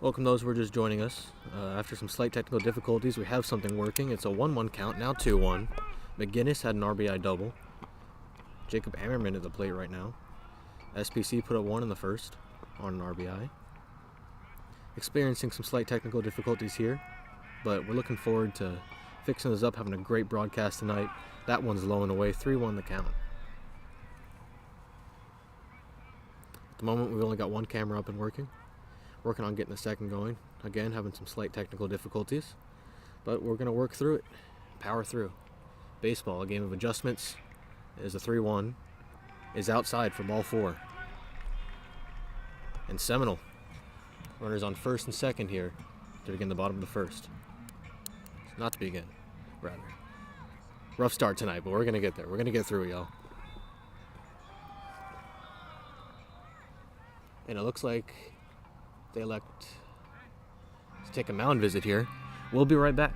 Welcome those who are just joining us. After some slight technical difficulties, we have something working. It's a 1-1 count, now 2-1. McGinnis had an RBI double. Jacob Ammerman at the plate right now. SPC put up 1 in the first on an RBI. Experiencing some slight technical difficulties here, but we're looking forward to fixing this up, having a great broadcast tonight. That one's low and away, 3-1 the count. At the moment, we've only got one camera up and working on getting the second going. Again, having some slight technical difficulties, but we're going to work through it, power through. Baseball, a game of adjustments, is a 3-1, is outside for ball 4. And Seminole, runners on first and second here to begin the bottom of the first. Not to begin, rather. Rough start tonight, but we're going to get there. We're going to get through it, y'all. And it looks like they elect to take a mound visit here. We'll be right back.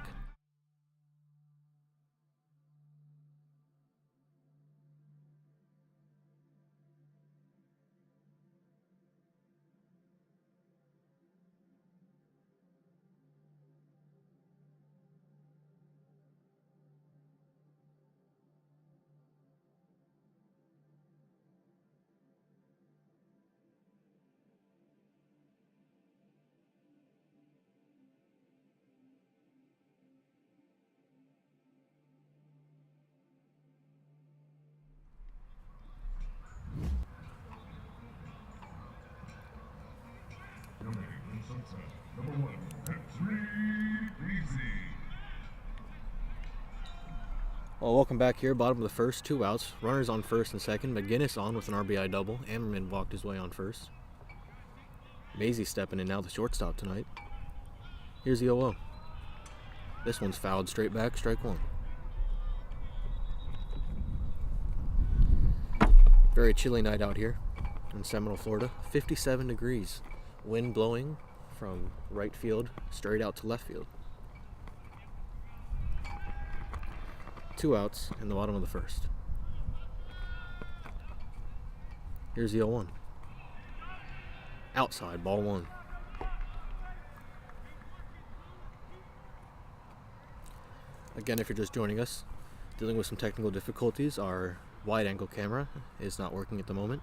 Well, welcome back here, bottom of the first, 2 outs. Runners on first and second. McGinnis on with an RBI double. Ammerman walked his way on first. Maisie stepping in now, the shortstop tonight. Here's the 0-0. This one's fouled straight back, strike 1. Very chilly night out here in Seminole, Florida. 57 degrees. Wind blowing from right field straight out to left field. 2 outs in the bottom of the first. Here's the 0-1. Outside, ball 1. Again, if you're just joining us, dealing with some technical difficulties, our wide-angle camera is not working at the moment.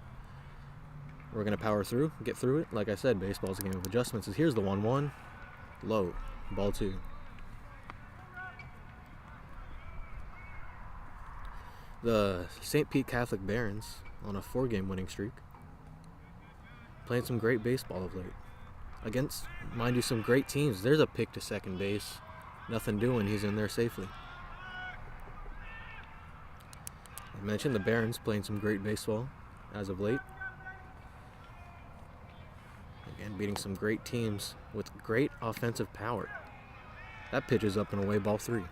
We're going to power through, get through it. Like I said, baseball's a game of adjustments. Here's the 1-1. Low, ball 2. The St. Pete Catholic Barons on a 4-game winning streak. Playing some great baseball of late. Against, mind you, some great teams. There's a pick to second base. Nothing doing. He's in there safely. I mentioned the Barons playing some great baseball as of late. Again, beating some great teams with great offensive power. That pitch is up and away, ball 3.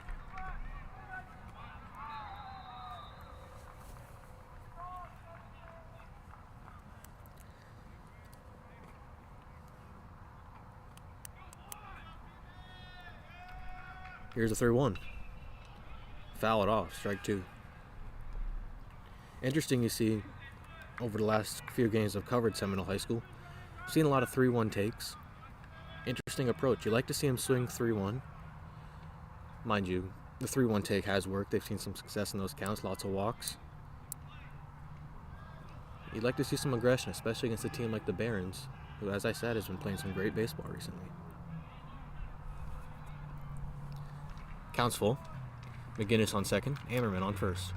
Here's a 3-1. Foul it off, strike 2. Interesting, you see, over the last few games I've covered Seminole High School, I've seen a lot of 3-1 takes. Interesting approach. You like to see him swing 3-1. Mind you, the 3-1 take has worked. They've seen some success in those counts, lots of walks. You'd like to see some aggression, especially against a team like the Barons, who, as I said, has been playing some great baseball recently. Counts full. McGinnis on second. Ammerman on first.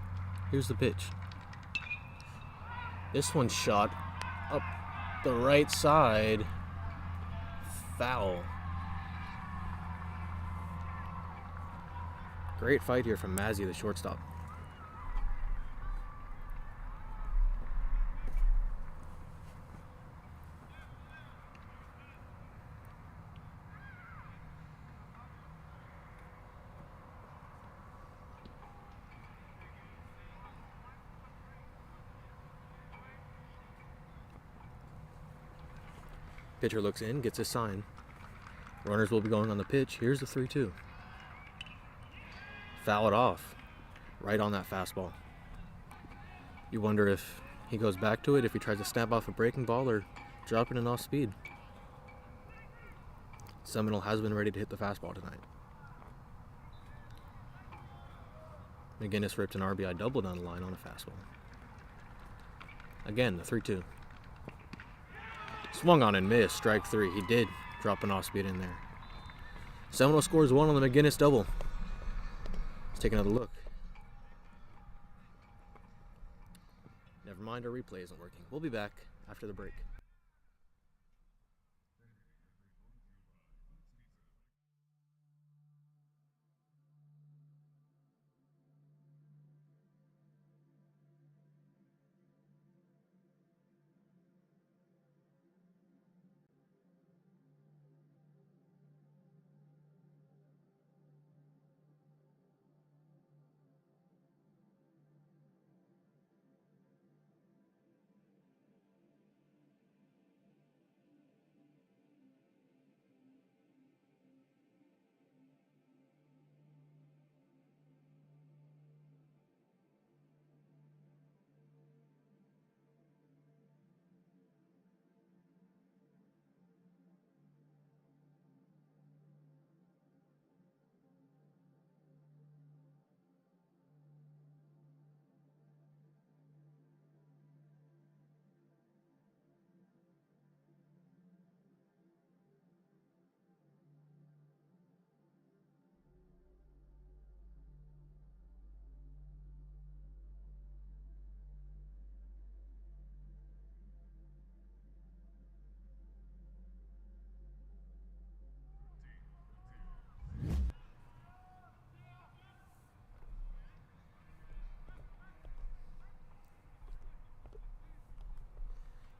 Here's the pitch. This one's shot up the right side. Foul. Great fight here from Mazzy, the shortstop. Pitcher looks in, gets his sign. Runners will be going on the pitch. Here's the 3-2. Foul it off. Right on that fastball. You wonder if he goes back to it, if he tries to snap off a breaking ball or drop it in off speed. Seminole has been ready to hit the fastball tonight. McGinnis ripped an RBI double down the line on a fastball. Again, the 3-2. Swung on and missed, strike 3. He did drop an off-speed in there. Seminole scores 1 on the McGinnis double. Let's take another look. Never mind, our replay isn't working. We'll be back after the break.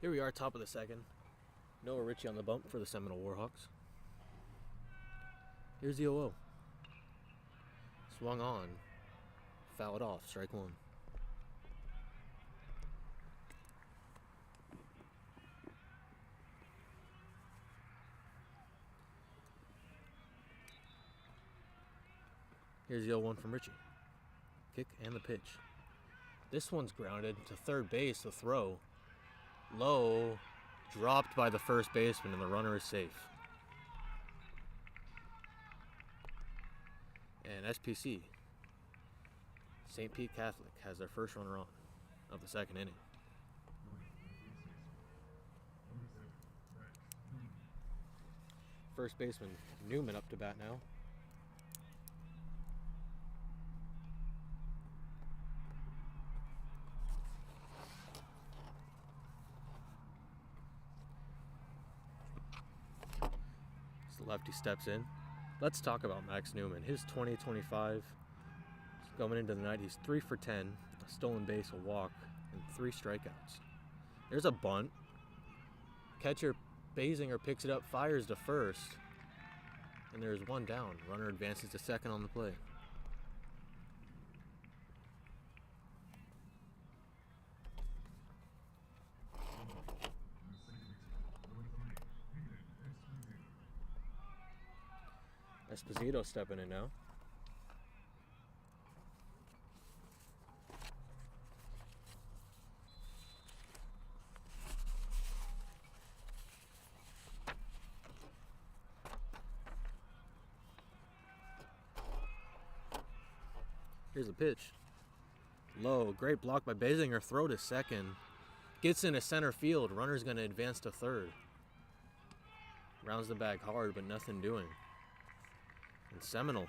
Here we are, top of the second. Noah Ritchie on the bump for the Seminole Warhawks. Here's the 0-0. Swung on. Fouled off, strike 1. Here's the 0-1 from Ritchie. Kick and the pitch. This one's grounded to third base, the throw. Low, dropped by the first baseman, and the runner is safe. And SPC, St. Pete Catholic, has their first runner on of the second inning. First baseman Newman up to bat now. Lefty steps in. Let's talk about Max Newman. His 2025 going into the night, he's 3 for 10, a stolen base, a walk, and 3 strikeouts. There's a bunt. Catcher Basinger picks it up, fires to first, and there's 1 down. Runner advances to second on the play. Esposito stepping in now. Here's a pitch. Low, great block by Basinger, throw to second. Gets into center field, runner's going to advance to third. Rounds the bag hard, but nothing doing. And Seminole,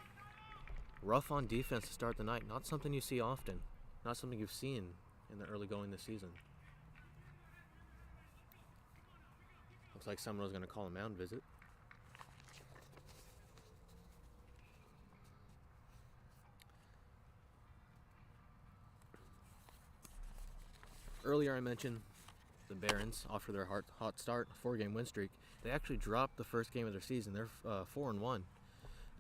rough on defense to start the night. Not something you see often. Not something you've seen in the early going this season. Looks like Seminole's going to call a mound visit. Earlier I mentioned the Barons, after their hot start, 4-game win streak, they actually dropped the first game of their season. They're 4-1.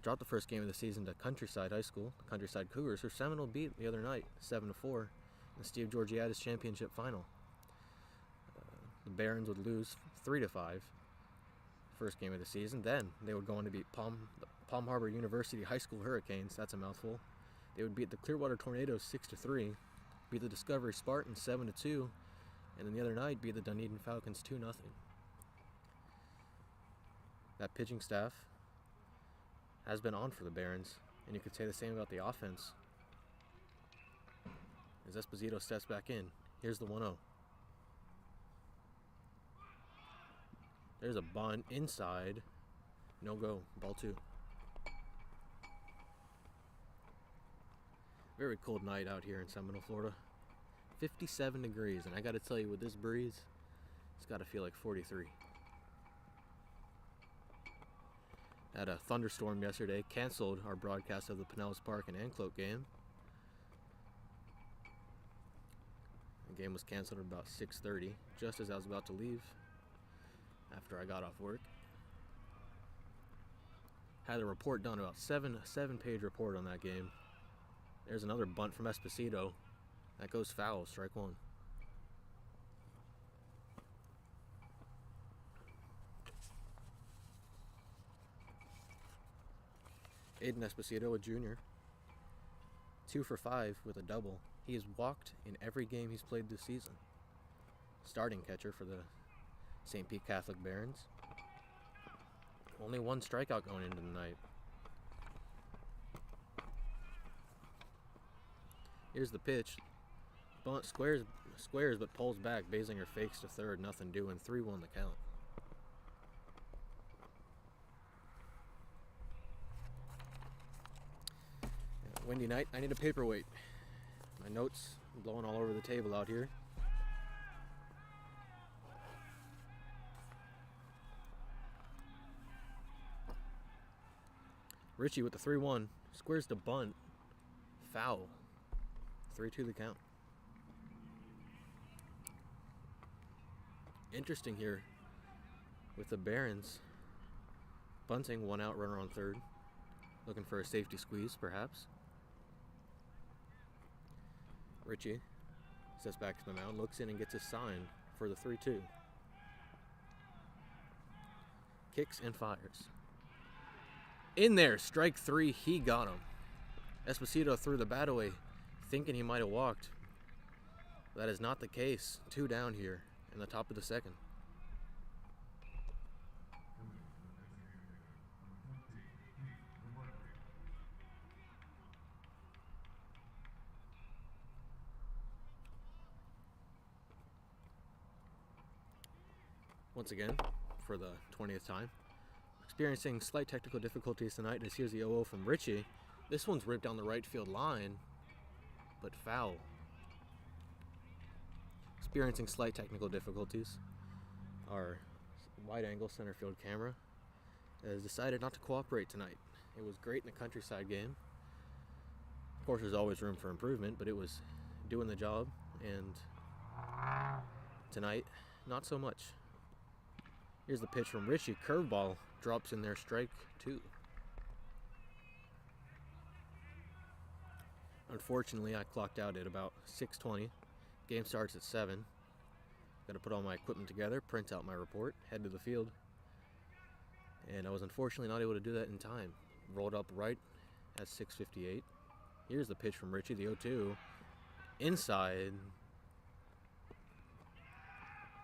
Dropped the first game of the season to Countryside High School, the Countryside Cougars, who Seminole beat the other night, 7-4, in the Steve Georgiadis Championship Final. The Barons would lose 3-5, first game of the season. Then they would go on to beat Palm Harbor University High School Hurricanes. That's a mouthful. They would beat the Clearwater Tornadoes 6-3, beat the Discovery Spartans 7-2, and then the other night beat the Dunedin Falcons 2-0. That pitching staff has been on for the Barons, and you could say the same about the offense. As Esposito steps back in, here's the 1-0. There's a bunt inside. No go. Ball 2. Very cold night out here in Seminole, Florida. 57 degrees, and I gotta tell you, with this breeze, it's gotta feel like 43. Had a thunderstorm yesterday, canceled our broadcast of the Pinellas Park and Anclote game. The game was canceled at about 6:30, just as I was about to leave after I got off work. Had a report done, about a 7-page report on that game. There's another bunt from Esposito. That goes foul, strike 1. Aiden Esposito, a junior, 2 for 5 with a double. He has walked in every game he's played this season. Starting catcher for the St. Pete Catholic Barons. Only 1 strikeout going into the night. Here's the pitch. Bunt squares but pulls back. Basinger fakes to third, nothing doing. 3-1 the count. Windy night. I need a paperweight. My notes blowing all over the table out here. Richie with the 3-1. Squares to bunt. Foul. 3-2 the count. Interesting here with the Barons bunting, 1 out, runner on third. Looking for a safety squeeze, perhaps. Richie steps back to the mound, looks in and gets his sign for the 3-2. Kicks and fires. In there, strike 3, he got him. Esposito threw the bat away, thinking he might have walked. That is not the case. 2 down here in the top of the second. Once again, for the 20th time, experiencing slight technical difficulties tonight. As here's the 0-0 from Richie. This one's ripped down the right field line, but foul. Experiencing slight technical difficulties. Our wide-angle center field camera has decided not to cooperate tonight. It was great in the Countryside game. Of course, there's always room for improvement, but it was doing the job, and tonight, not so much. Here's the pitch from Richie. Curveball drops in there, strike 2. Unfortunately, I clocked out at about 6:20. Game starts at 7. Got to put all my equipment together, print out my report, head to the field. And I was unfortunately not able to do that in time. Rolled up right at 6:58. Here's the pitch from Richie, the 0-2. Inside.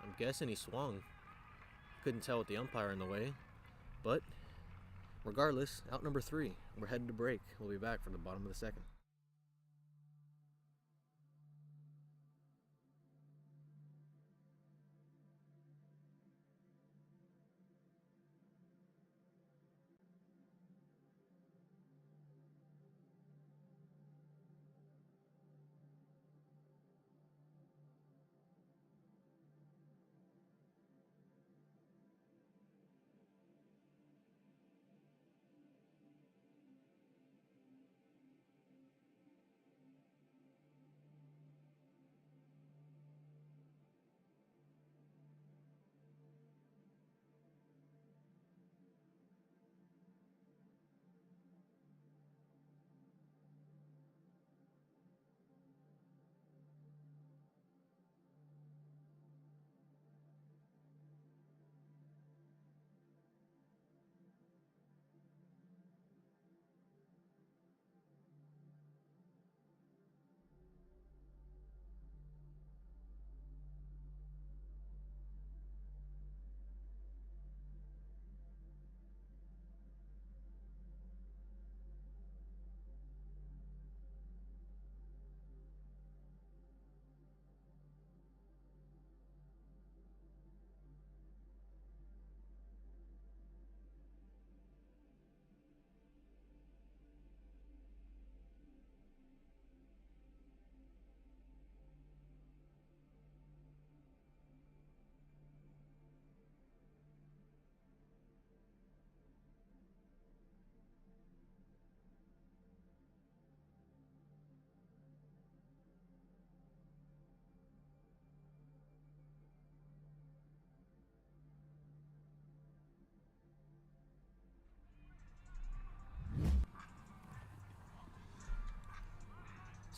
I'm guessing he swung. Couldn't tell with the umpire in the way. But regardless, out number 3. We're headed to break. We'll be back for the bottom of the second.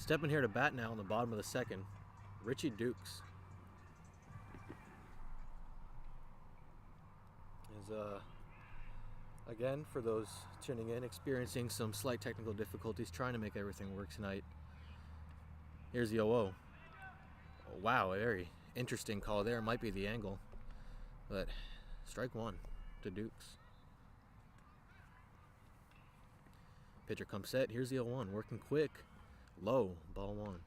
Stepping here to bat now in the bottom of the second, Richie Dukes is again, for those tuning in, experiencing some slight technical difficulties, trying to make everything work tonight. Here's the 0-0. Wow, a very interesting call there. Might be the angle, but strike one to Dukes. Pitcher comes set. Here's the 0-1. Working quick. Low. Ball one.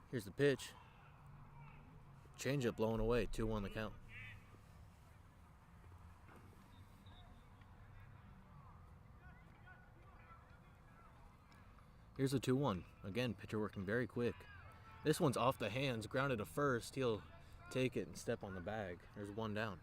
Here's the pitch. Changeup blowing away. 2-1 the count. Here's a 2-1. Again, pitcher working very quick. This one's off the hands, grounded to first. He'll take it and step on the bag. There's one down.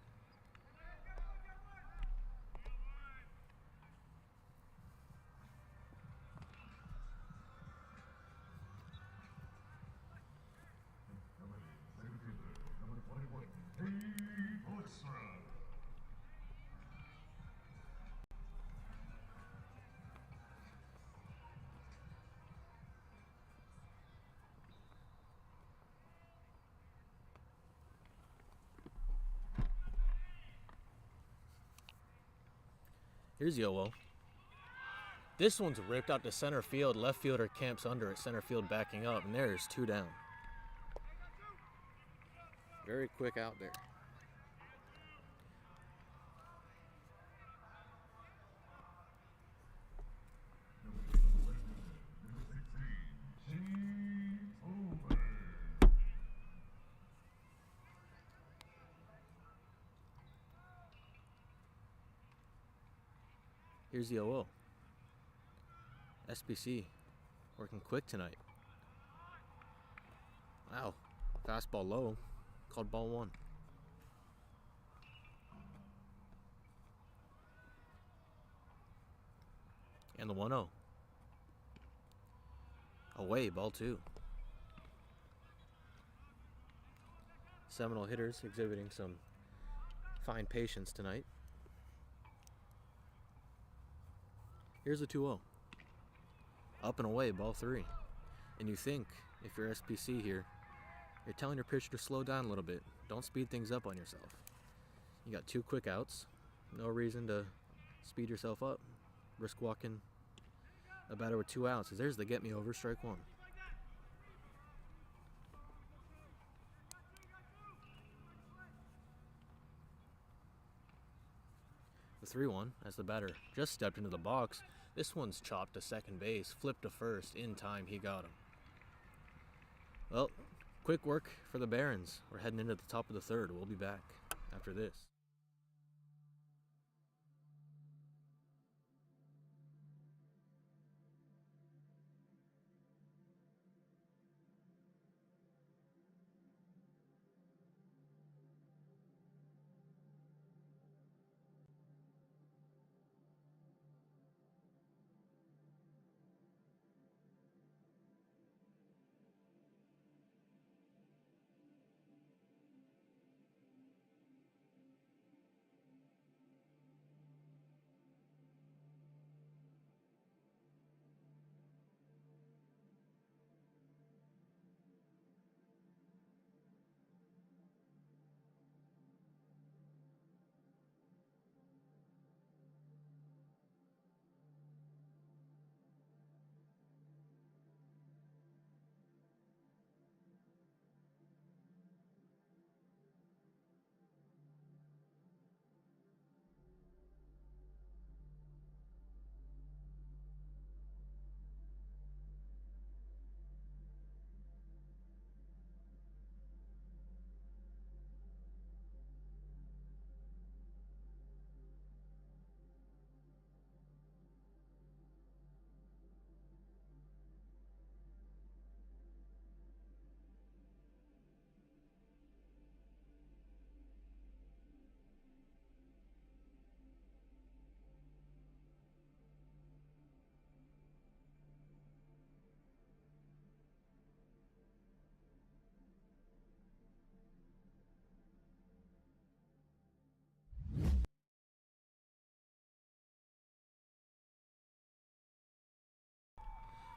Here's the 0-0. This one's ripped out to center field. Left fielder camps under it. Center field backing up, and there's two down. Very quick out there. Here's the 0-0. SPC working quick tonight. Wow. Fastball low. Called ball one. And the 1-0. Away, ball two. Seminole hitters exhibiting some fine patience tonight. Here's a 2-0. Up and away, ball three. And you think, if you're SPC here, you're telling your pitcher to slow down a little bit. Don't speed things up on yourself. You got two quick outs. No reason to speed yourself up. Risk walking a batter with 2 outs. There's the get me over, strike one. The 3-1 as the batter just stepped into the box. This one's chopped to second base, flipped to first. In time, he got him. Well, quick work for the Barons. We're heading into the top of the third. We'll be back after this.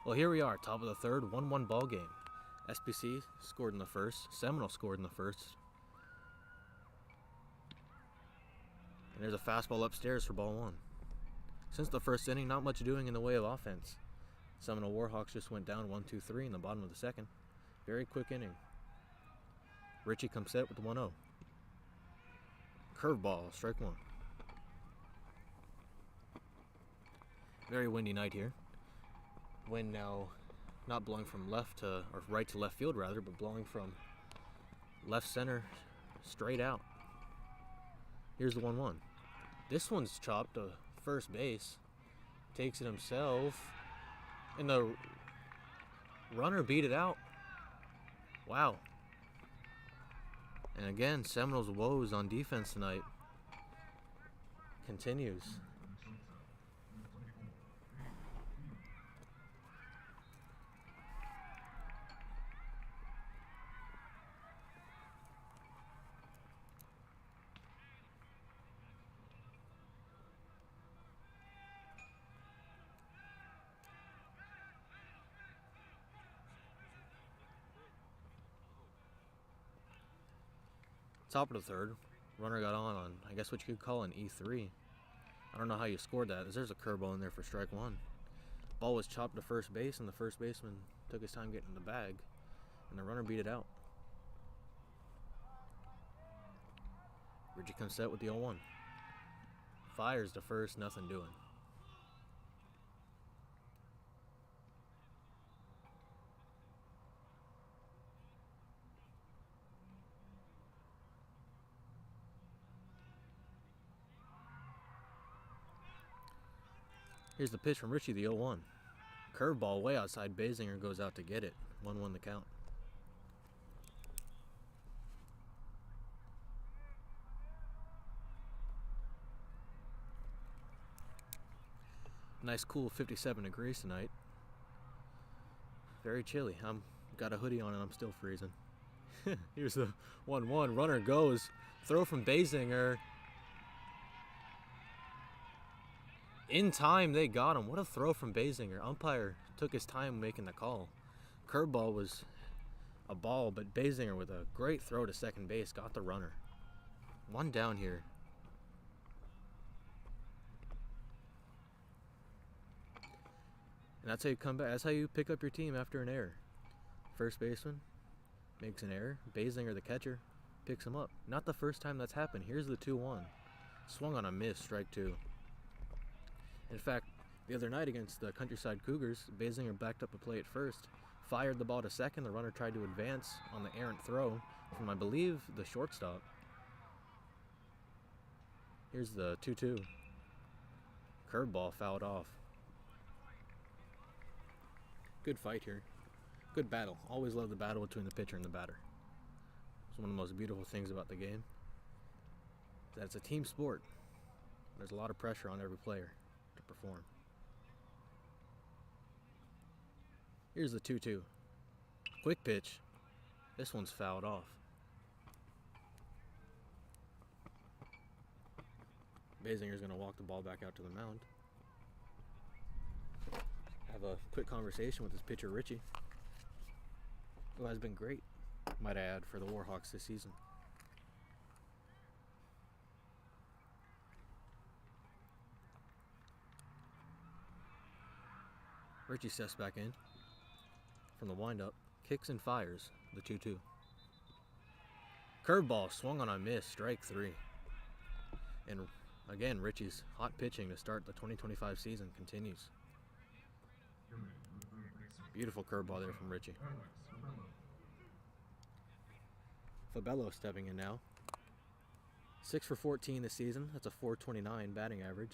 Well, here we are, top of the third, 1-1 ball game. SPC scored in the first. Seminole scored in the first. And there's a fastball upstairs for ball one. Since the first inning, not much doing in the way of offense. Seminole Warhawks just went down 1-2-3 in the bottom of the second. Very quick inning. Richie comes set with the 1-0. Curveball, strike one. Very windy night here. Wind now not blowing from left to, or right to left field rather, but blowing from left center straight out. Here's the 1-1. This one's chopped to first base. Takes it himself. And the runner beat it out. Wow. And again, Seminole's woes on defense tonight continues. Top of the third, runner got on, I guess what you could call an E3. I don't know how you scored that. There's a curveball in there for strike one. Ball was chopped to first base, and the first baseman took his time getting in the bag, and the runner beat it out. Richie comes set with the 0-1. Fires to first, nothing doing. Here's the pitch from Richie, the 0-1. Curveball way outside. Basinger goes out to get it. 1-1 the count. Nice cool 57 degrees tonight. Very chilly. I'm got a hoodie on and I'm still freezing. Here's the 1-1. Runner goes. Throw from Basinger. In time, they got him. What a throw from Basinger. Umpire took his time making the call. Curveball was a ball, but Basinger with a great throw to second base got the runner. One down here. And that's how you come back. That's how you pick up your team after an error. First baseman makes an error. Basinger, the catcher, picks him up. Not the first time that's happened. Here's the 2-1. Swung on a miss, strike two. In fact, the other night against the Countryside Cougars, Basinger backed up a play at first, fired the ball to second. The runner tried to advance on the errant throw from, I believe, the shortstop. Here's the 2-2. Curveball fouled off. Good fight here. Good battle. Always love the battle between the pitcher and the batter. It's one of the most beautiful things about the game. That it's a team sport. There's a lot of pressure on every player to perform. Here's the 2-2. Quick pitch. This one's fouled off. Basinger's going to walk the ball back out to the mound. Have a quick conversation with his pitcher, Richie, who has been great, might I add, for the Warhawks this season. Richie steps back in from the windup, kicks and fires the 2-2. Curveball swung on a miss, strike three. And again, Richie's hot pitching to start the 2025 season continues. Beautiful curveball there from Richie. Fabello stepping in now. 6 for 14 this season. That's a .429 batting average.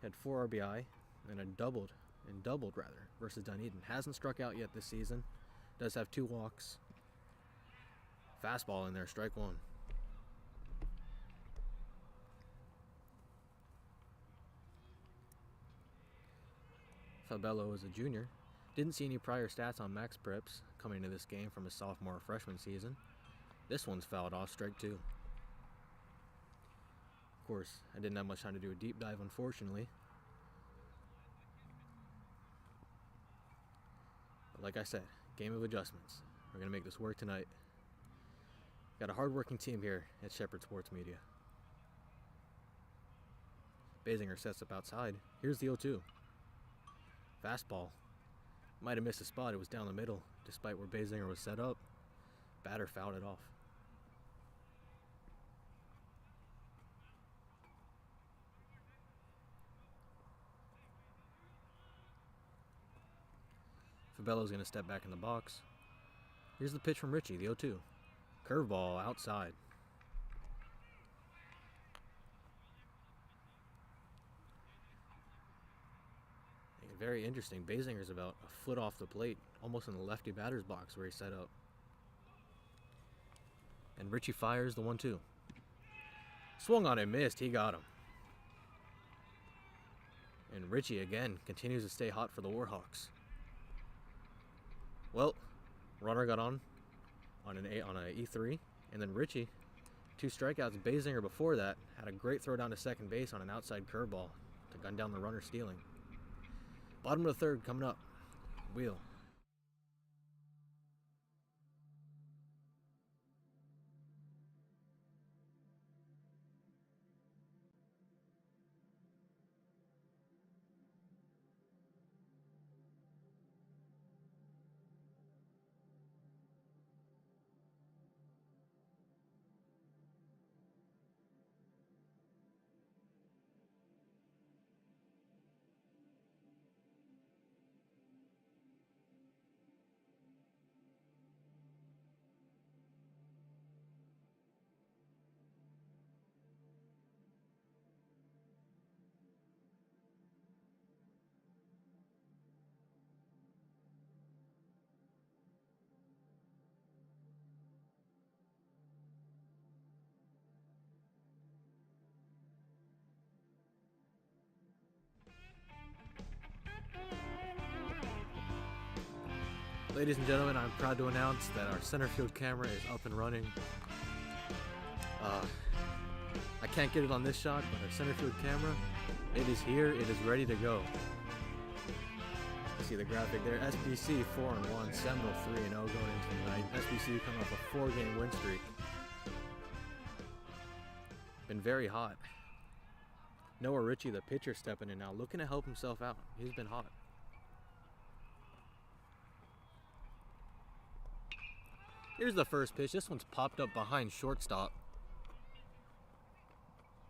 Had 4 RBI and doubled versus Dunedin. Hasn't struck out yet this season. Does have 2 walks. Fastball in there, strike one. Fabello is a junior. Didn't see any prior stats on max preps coming into this game from his sophomore or freshman season. This one's fouled off, strike two. Of course, I didn't have much time to do a deep dive, unfortunately. Like I said, game of adjustments. We're going to make this work tonight. Got a hard-working team here at Shepherd Sports Media. Basinger sets up outside. Here's the 0-2. Fastball. Might have missed a spot. It was down the middle, despite where Basinger was set up. Batter fouled it off. Fabello's going to step back in the box. Here's the pitch from Richie, the 0-2. Curveball outside. Very interesting. Basinger's about a foot off the plate, almost in the lefty batter's box where he's set up. And Richie fires the 1-2. Swung on and missed. He got him. And Richie again continues to stay hot for the Warhawks. Well, runner got on an E3, and then Richie, 2 strikeouts. Basinger before that had a great throw down to second base on an outside curveball to gun down the runner stealing. Bottom of the third coming up. Wheel. Ladies and gentlemen, I'm proud to announce that our center field camera is up and running. I can't get it on this shot, but our center field camera, it is here, it is ready to go. You see the graphic there, SPC 4-1, Seminole 3-0 going into tonight. SPC coming off a 4-game win streak. Been very hot. Noah Ritchie, the pitcher, stepping in now, looking to help himself out. He's been hot. Here's the first pitch. This one's popped up behind shortstop.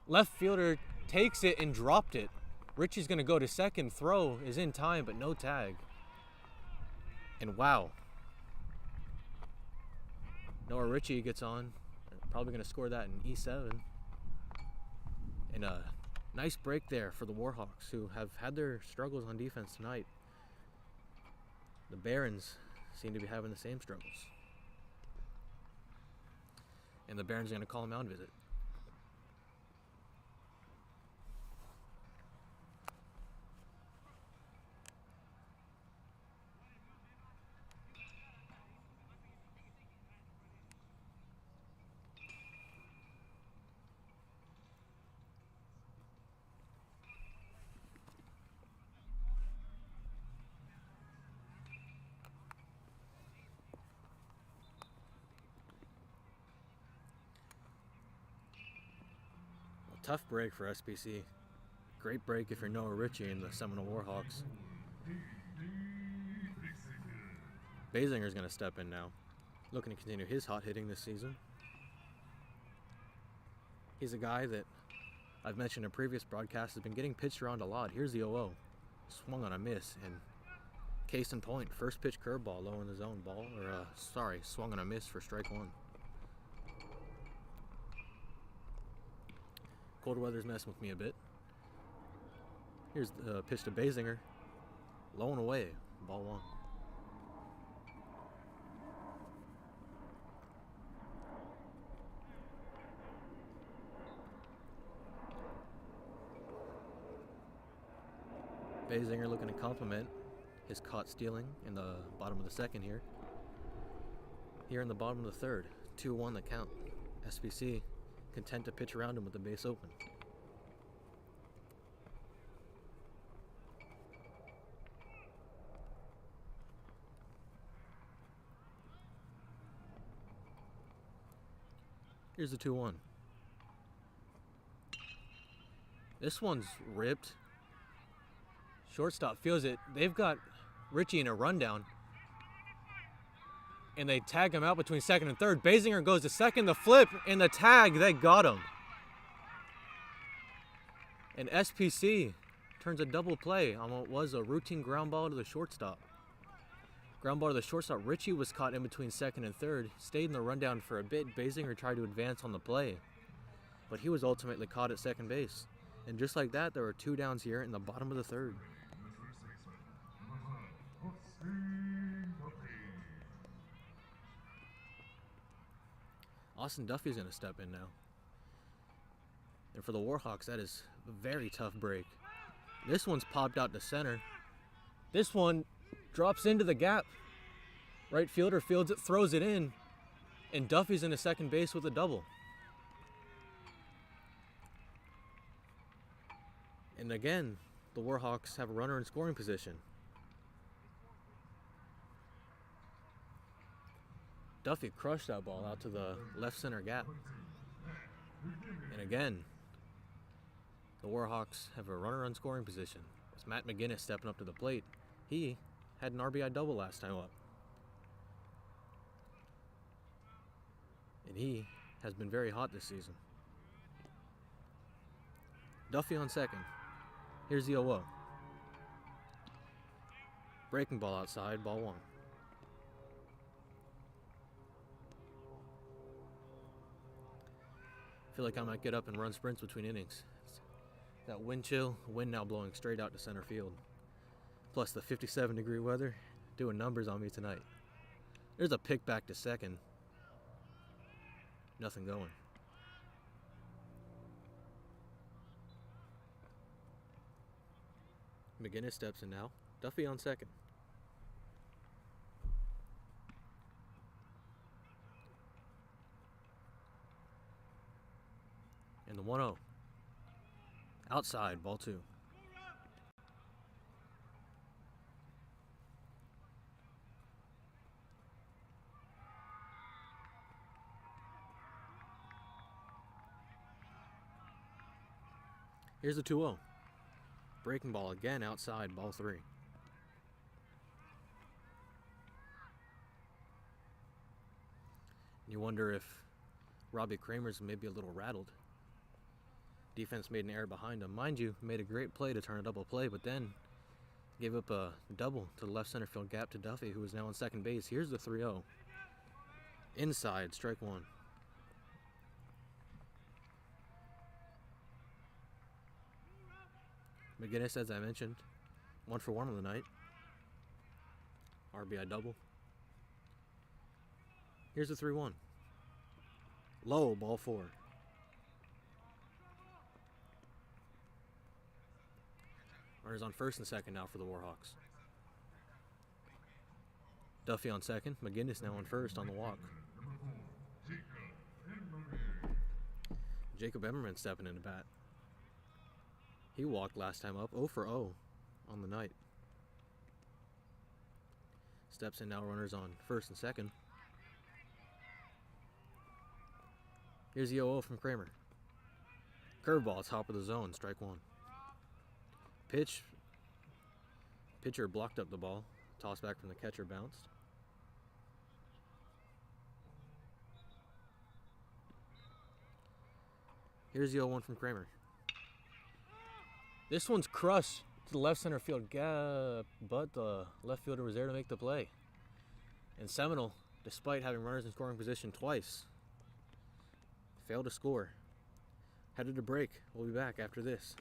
Left fielder takes it and dropped it. Richie's going to go to second. Throw is in time, but no tag. And wow. Noah Ritchie gets on. Probably going to score that in E7. And a nice break there for the Warhawks, who have had their struggles on defense tonight. The Barons seem to be having the same struggles. And the Barons are going to call a mound visit. Tough break for SPC. Great break if you're Noah Ritchie and the Seminole Warhawks. Basinger's going to step in now, looking to continue his hot hitting this season. He's a guy that I've mentioned in previous broadcasts has been getting pitched around a lot. Here's the 0-0. Swung on a miss, and case in point, first pitch curveball low in the zone. Swung on a miss for strike one. Cold weather's messing with me a bit. Here's the pitch to Basinger. Low and away. Ball one. Basinger looking to compliment his caught stealing in the bottom of the second here. Here in the bottom of the third. 2-1 the count. SPC content to pitch around him with the base open. Here's the 2-1. This one's ripped. Shortstop feels it. They've got Richie in a rundown. And they tag him out between second and third. Basinger goes to second, the flip, and the tag, they got him. And SPC turns a double play on what was a routine ground ball to the shortstop. Ground ball to the shortstop. Richie was caught in between second and third, stayed in the rundown for a bit. Basinger tried to advance on the play, but he was ultimately caught at second base. And just like that, there were 2 downs here in the bottom of the third. Austin Duffy's going to step in now. And for the Warhawks, that is a very tough break. This one's popped out to center. This one drops into the gap. Right fielder fields it, throws it in, and Duffy's into second base with a double. And again, the Warhawks have a runner in scoring position. Duffy crushed that ball out to the left center gap. And again, the Warhawks have a runner on scoring position. It's Matt McGinnis stepping up to the plate. He had an RBI double last time up. And he has been very hot this season. Duffy on second. Here's the 0-0. Breaking ball outside, ball 1. I feel like I might get up and run sprints between innings. That wind chill, wind now blowing straight out to center field. Plus the 57-degree weather doing numbers on me tonight. There's a pick back to second. Nothing going. McGinnis steps in now. Duffy on second. And the 1-0. Outside, ball 2. Here's the 2-0. Breaking ball again outside, ball 3. You wonder if Robbie Kramer's maybe a little rattled. Defense made an error behind him. Mind you, made a great play to turn a double play, but then gave up a double to the left center field gap to Duffy, who is now on second base. Here's the 3-0. Inside, strike 1. McGinnis, as I mentioned, 1 for 1 on the night. RBI double. Here's the 3-1. Low, ball 4. Runners on first and second now for the Warhawks. Duffy on second. McGinnis now on first on the walk. Jacob Emmerman stepping in to bat. He walked last time up, 0 for 0 on the night. Steps in now, runners on first and second. Here's the 0-0 from Kramer. Curveball, top of the zone, strike 1. Pitch. Pitcher blocked up the ball. Toss back from the catcher, bounced. Here's the 0-1 from Kramer. This one's crushed to the left center field gap, but the left fielder was there to make the play. And Seminole, despite having runners in scoring position twice, failed to score. Headed to break. We'll be back after this.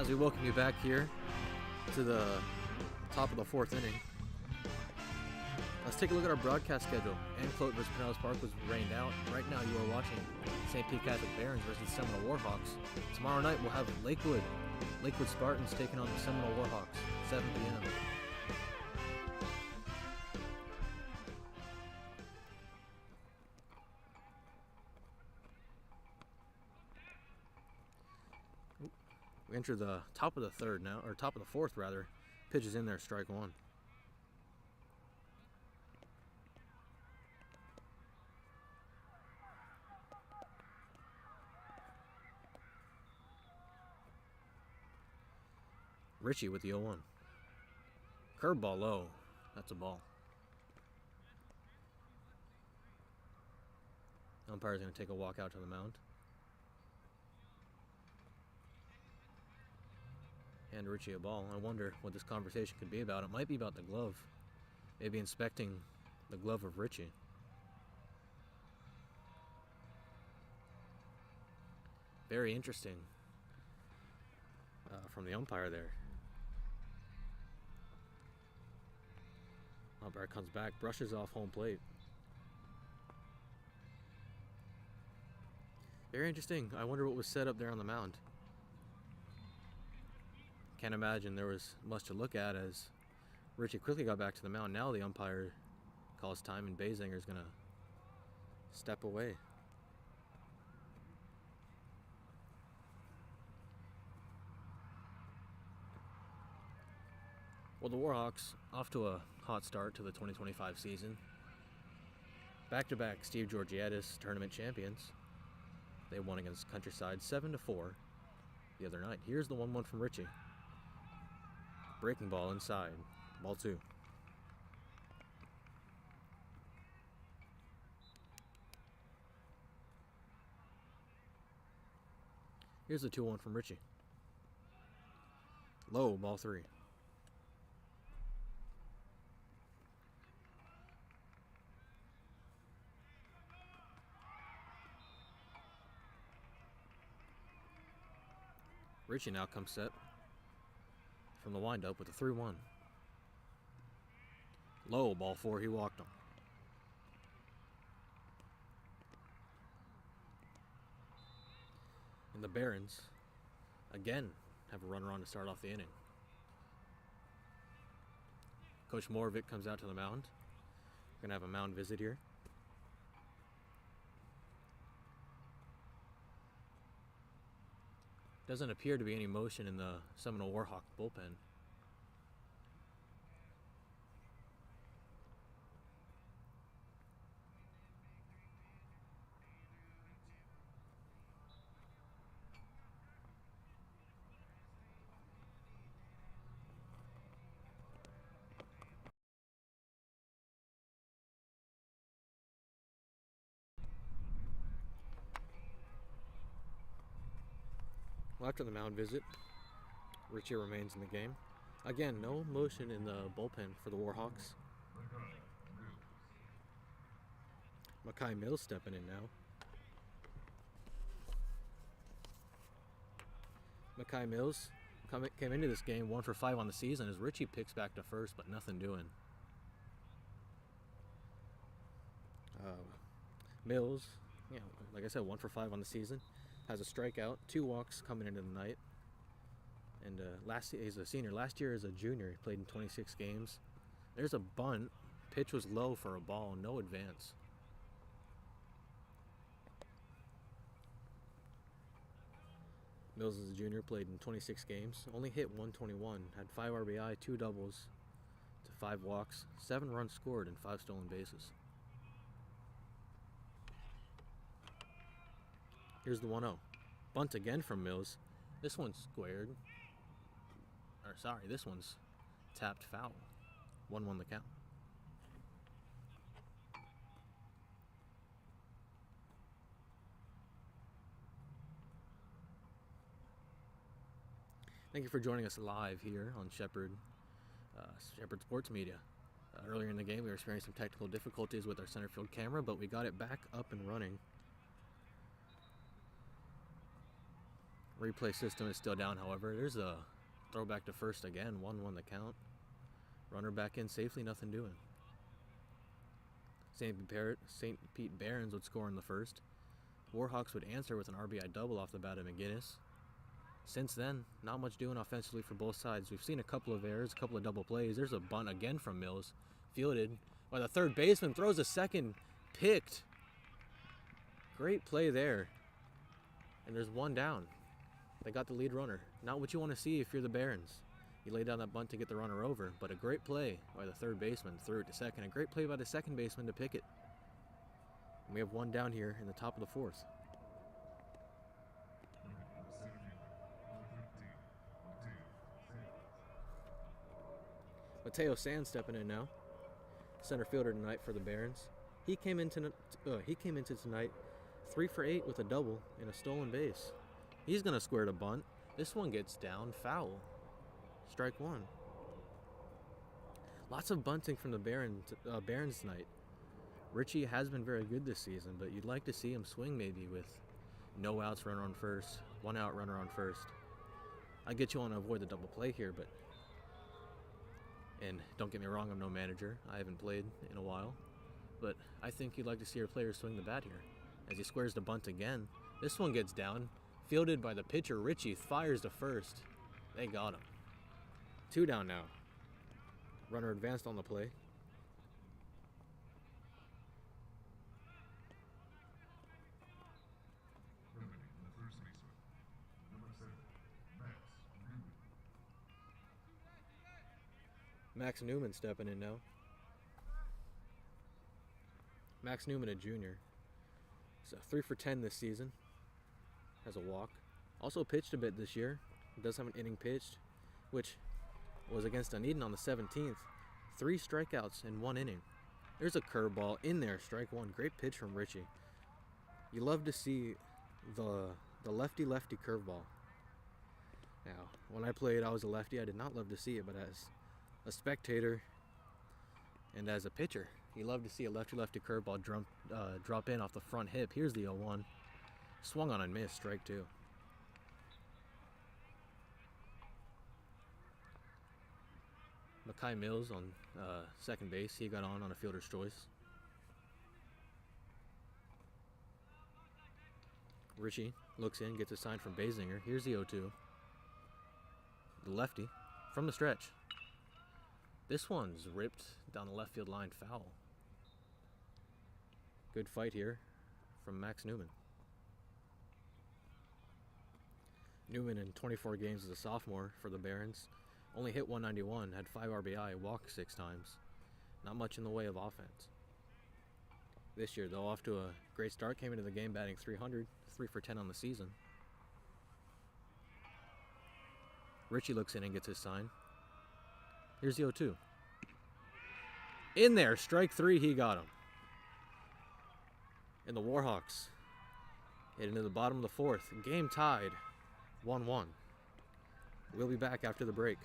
As we welcome you back here to the top of the 4th inning, let's take a look at our broadcast schedule. Anclote versus Pinellas Park was rained out. Right now you are watching St. Pete Catholic Barons versus Seminole Warhawks. Tomorrow night we'll have Lakewood Spartans taking on the Seminole Warhawks, 7 p.m. We enter the top of the 3rd now, or top of the 4th rather. Pitch is in there, strike one. Richie with the 0-1. Curveball low. That's a ball. Umpire's going to take a walk out to the mound. Hand Richie a ball. I wonder what this conversation could be about. It might be about the glove. Maybe inspecting the glove of Richie. Very interesting from the umpire there. Umpire comes back, brushes off home plate. Very interesting. I wonder what was set up there on the mound. Can't imagine there was much to look at as Richie quickly got back to the mound. Now the umpire calls time and Bazinger's going to step away. Well, the Warhawks off to a hot start to the 2025 season. Back-to-back Steve Georgiadis tournament champions. They won against Countryside 7-4 the other night. Here's the 1-1 from Richie. Breaking ball inside. Ball 2. Here's the 2-1 from Richie. Low, ball 3. Richie now comes set from the windup with a 3-1. Low, ball 4, he walked him. And the Barons, again, have a runner on to start off the inning. Coach Moravik comes out to the mound. We're going to have a mound visit here. Doesn't appear to be any motion in the Seminole Warhawk bullpen. Well, after the mound visit, Richie remains in the game. Again, no motion in the bullpen for the Warhawks. Makai Mills stepping in now. Makai Mills came into this game 1 for 5 on the season as Richie picks back to first, but nothing doing. Mills, yeah, like I said, 1 for 5 on the season. Has a strikeout, 2 walks coming into the night. And he's a senior. Last year as a junior, he played in 26 games. There's a bunt. Pitch was low for a ball, no advance. Mills as a junior, played in 26 games. Only hit 121. Had 5 RBI, 2 doubles to 5 walks, 7 runs scored, and 5 stolen bases. Here's the 1-0. Bunt again from Mills. This one's squared. Or sorry, this one's tapped foul. 1-1 the count. Thank you for joining us live here on Shepherd Sports Media. Earlier in the game, we were experiencing some technical difficulties with our center field camera, but we got it back up and running. Replay system is still down, however. There's a throwback to first again. 1-1 the count. Runner back in safely, nothing doing. St. Pete Barons would score in the first. Warhawks would answer with an RBI double off the bat of McGinnis. Since then, not much doing offensively for both sides. We've seen a couple of errors, a couple of double plays. There's a bunt again from Mills. Fielded by the third baseman, throws a second, picked. Great play there. And there's one down. They got the lead runner. Not what you want to see if you're the Barons. You lay down that bunt to get the runner over, but a great play by the third baseman, threw it to second. A great play by the second baseman to pick it. And we have one down here in the top of the fourth. Mateo Sands stepping in now. Center fielder tonight for the Barons. He came into tonight 3 for 8 with a double and a stolen base. He's going to square the bunt. This one gets down, foul. Strike one. Lots of bunting from the Barons tonight. Richie has been very good this season, but you'd like to see him swing maybe with no outs, runner on first, 1 out, runner on first. I get you want to avoid the double play here, but... And don't get me wrong, I'm no manager. I haven't played in a while. But I think you'd like to see your players swing the bat here. As he squares the bunt again. This one gets down. Fielded by the pitcher, Richie fires to first. They got him. 2 down now. Runner advanced on the play. Max Newman stepping in now. Max Newman, a junior. So 3 for 10 this season. Has a walk. Also pitched a bit this year. Does have an inning pitched, which was against Dunedin on the 17th. 3 strikeouts in 1 inning. There's a curveball in there, strike one. Great pitch from Richie. You love to see the lefty-lefty curveball. Now, when I played, I was a lefty. I did not love to see it, but as a spectator and as a pitcher, you love to see a lefty-lefty curveball drop in off the front hip. Here's the 0-1. Swung on and missed, strike 2. Makai Mills on second base. He got on a fielder's choice. Richie looks in, gets a sign from Basinger. Here's the 0-2. The lefty from the stretch. This one's ripped down the left field line, foul. Good fight here from Max Newman. Newman in 24 games as a sophomore for the Barons. Only hit 191, had 5 RBI, walked 6 times. Not much in the way of offense. This year, though, off to a great start. Came into the game batting .300, 3 for 10 on the season. Richie looks in and gets his sign. Here's the 0-2. In there, strike 3, he got him. And the Warhawks hit into the bottom of the fourth. Game tied, 1-1. We'll be back after the break.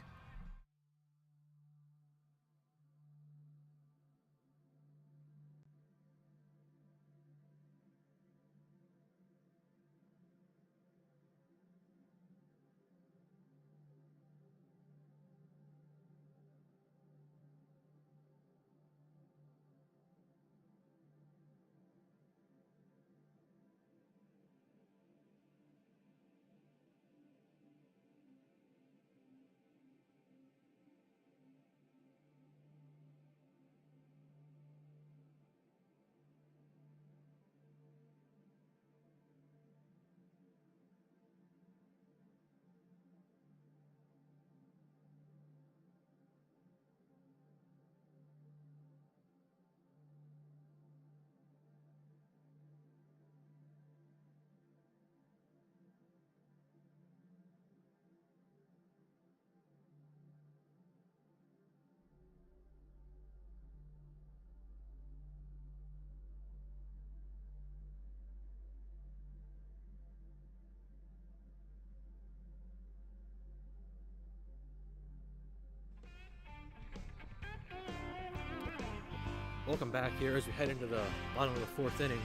Welcome back here as we head into the bottom of the fourth inning.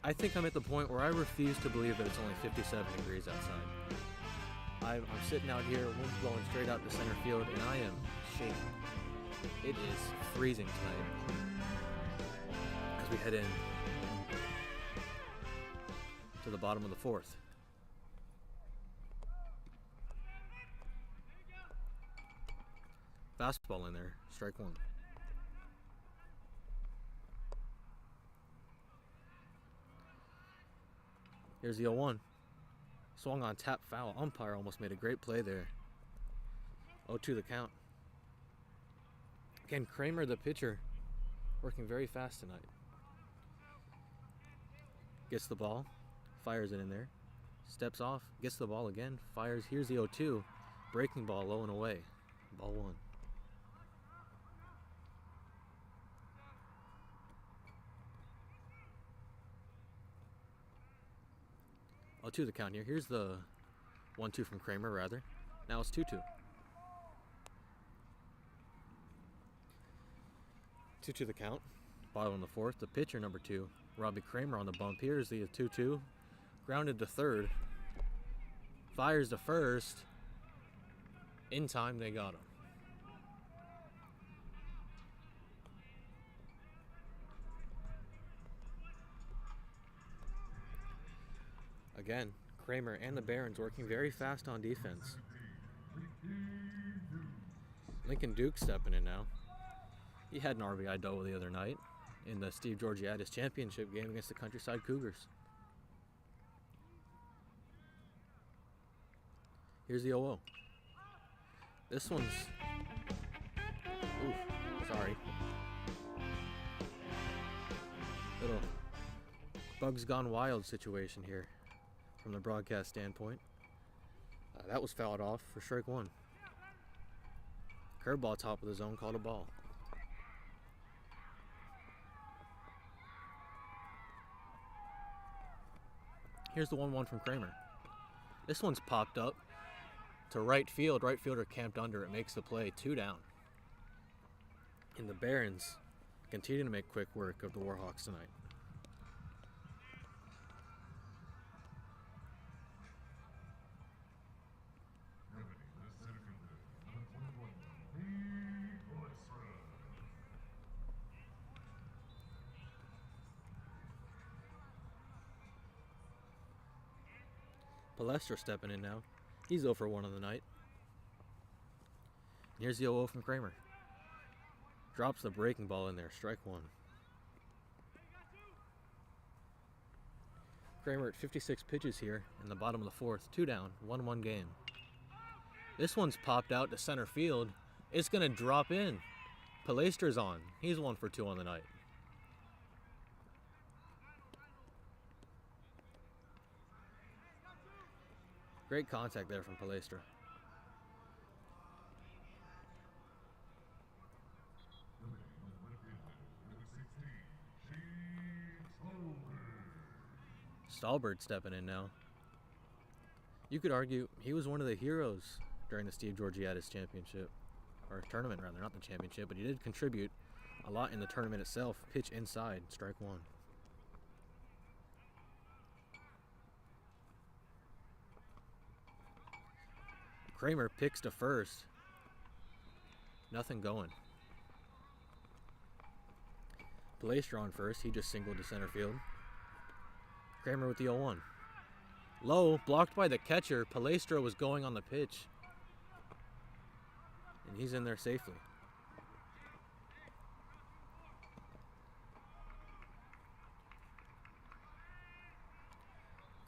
I I think I'm at the point where I refuse to believe that it's only 57 degrees outside. I'm sitting out here, wind's blowing straight out to center field, and I am shaking. It is freezing tonight as we head in to the bottom of the fourth. Fastball in there, strike one. Here's the 0-1. Swung on tap foul. Umpire almost made a great play there. 0-2 the count. Again, Kramer, the pitcher, working very fast tonight. Gets the ball, fires it in there. Steps off, gets the ball again, fires. Here's the 0-2. Breaking ball low and away. Ball one. Oh, 2 the count here. Here's the 1-2 from Kramer, rather. Now it's 2-2. 2-2 the count. Bottom of the fourth. The pitcher, number 2, Robbie Kramer on the bump. Here's the 2-2. Grounded to third. Fires to first. In time, they got him. Again, Kramer and the Barons working very fast on defense. Lincoln Duke stepping in now. He had an RBI double the other night in the Steve Georgiadis championship game against the Countryside Cougars. Here's the 0-0. This one's... Ooh, sorry. Little Bugs Gone Wild situation here from the broadcast standpoint. That was fouled off for strike one. Curveball top of the zone, called a ball. Here's the 1-1 from Kramer. This one's popped up to right field. Right fielder camped under it, makes the play, 2 down. And the Barons continue to make quick work of the Warhawks tonight. Palestra stepping in now. He's 0 for 1 on the night. And here's the 0-0 from Kramer. Drops the breaking ball in there. Strike one. Kramer at 56 pitches here in the bottom of the fourth. 2 down. 1-1 game. This one's popped out to center field. It's going to drop in. Palestra's on. He's 1 for 2 on the night. Great contact there from Palestra. Stallbird stepping in now. You could argue he was one of the heroes during the Steve Georgiadis championship, or tournament rather, not the championship, but he did contribute a lot in the tournament itself. Pitch inside, strike one. Kramer picks to first. Nothing going. Palestra on first. He just singled to center field. Kramer with the 0-1. Low, blocked by the catcher. Palestra was going on the pitch. And he's in there safely.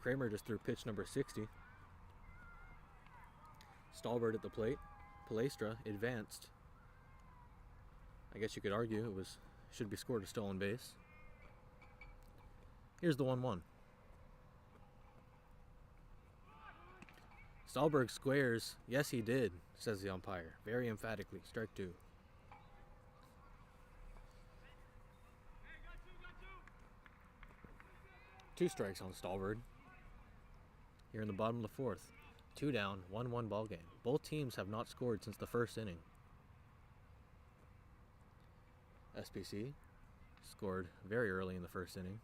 Kramer just threw pitch number 60. Stallbird at the plate. Palestra advanced. I guess you could argue it should be scored a stolen base. Here's the 1-1. Stallberg squares. Yes, he did, says the umpire, very emphatically. Strike two. Two strikes on Stallberg. Here in the bottom of the fourth. 2 down, 1-1 ball game. Both teams have not scored since the first inning. SPC scored very early in the first inning.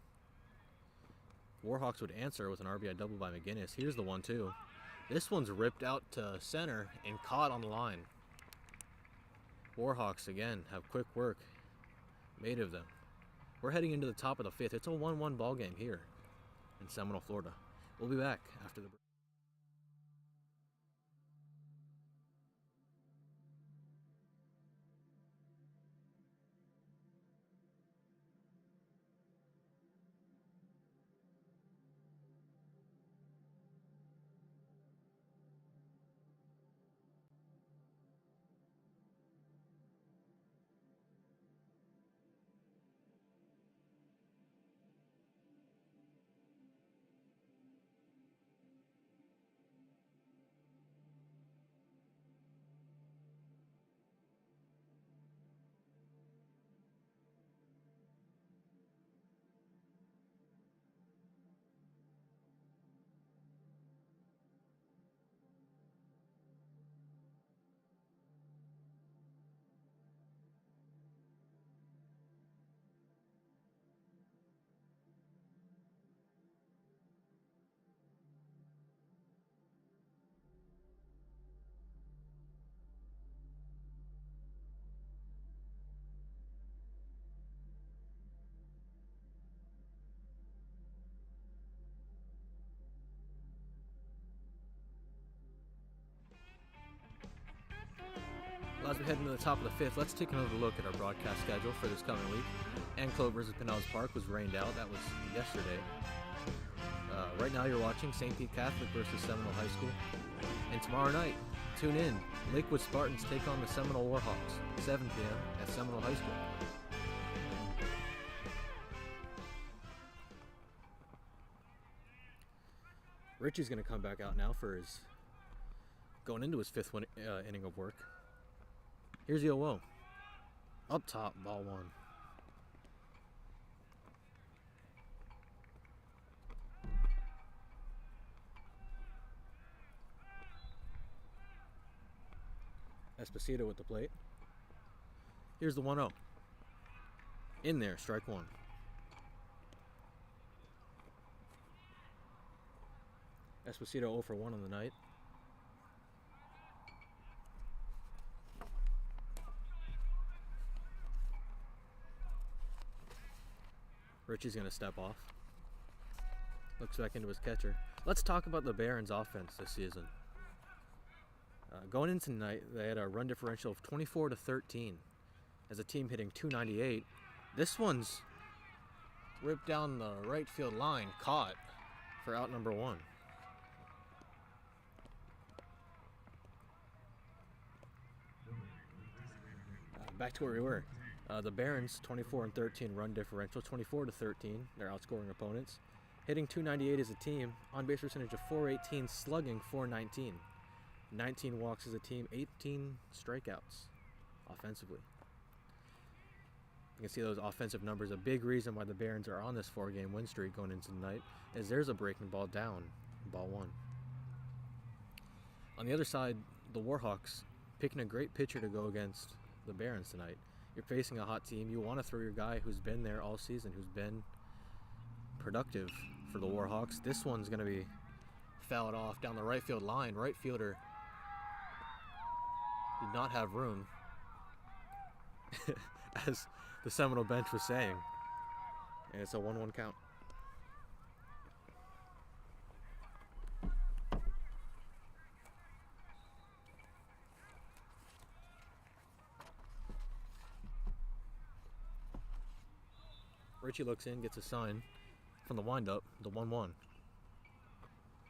Warhawks would answer with an RBI double by McGinnis. Here's the 1-2. This one's ripped out to center and caught on the line. Warhawks, again, have quick work made of them. We're heading into the top of the 5th. It's a 1-1 ball game here in Seminole, Florida. We'll be back after the break. As we head into the top of the 5th, let's take another look at our broadcast schedule for this coming week. Anclote versus Pinellas Park was rained out. That was yesterday. Right now you're watching St. Pete Catholic versus Seminole High School. And tomorrow night, tune in. Lakewood Spartans take on the Seminole Warhawks, 7 p.m. at Seminole High School. Richie's going to come back out now for his going into his 5th inning of work. Here's the 0-0. Up top, ball 1. Esposito with the plate. Here's the 1-0. In there, strike 1. Esposito 0 for 1 on the night. Richie's going to step off. Looks back into his catcher. Let's talk about the Barons' offense this season. Going into tonight, they had a run differential of 24-13 as a team hitting .298. This one's ripped down the right field line, caught for out number 1. Back to where we were. The Barons, 24-13 run differential, 24-13. They're outscoring opponents. Hitting .298 as a team, on-base percentage of .418, slugging .419. 19 walks as a team, 18 strikeouts offensively. You can see those offensive numbers. A big reason why the Barons are on this 4-game win streak going into tonight is there's a breaking ball down, ball 1. On the other side, the Warhawks picking a great pitcher to go against the Barons tonight. You're facing a hot team. You want to throw your guy who's been there all season, who's been productive for the Warhawks. This one's going to be fouled off down the right field line. Right fielder did not have room, as the Seminole bench was saying. And it's a 1-1 count. Richie looks in, gets a sign from the windup, the 1-1.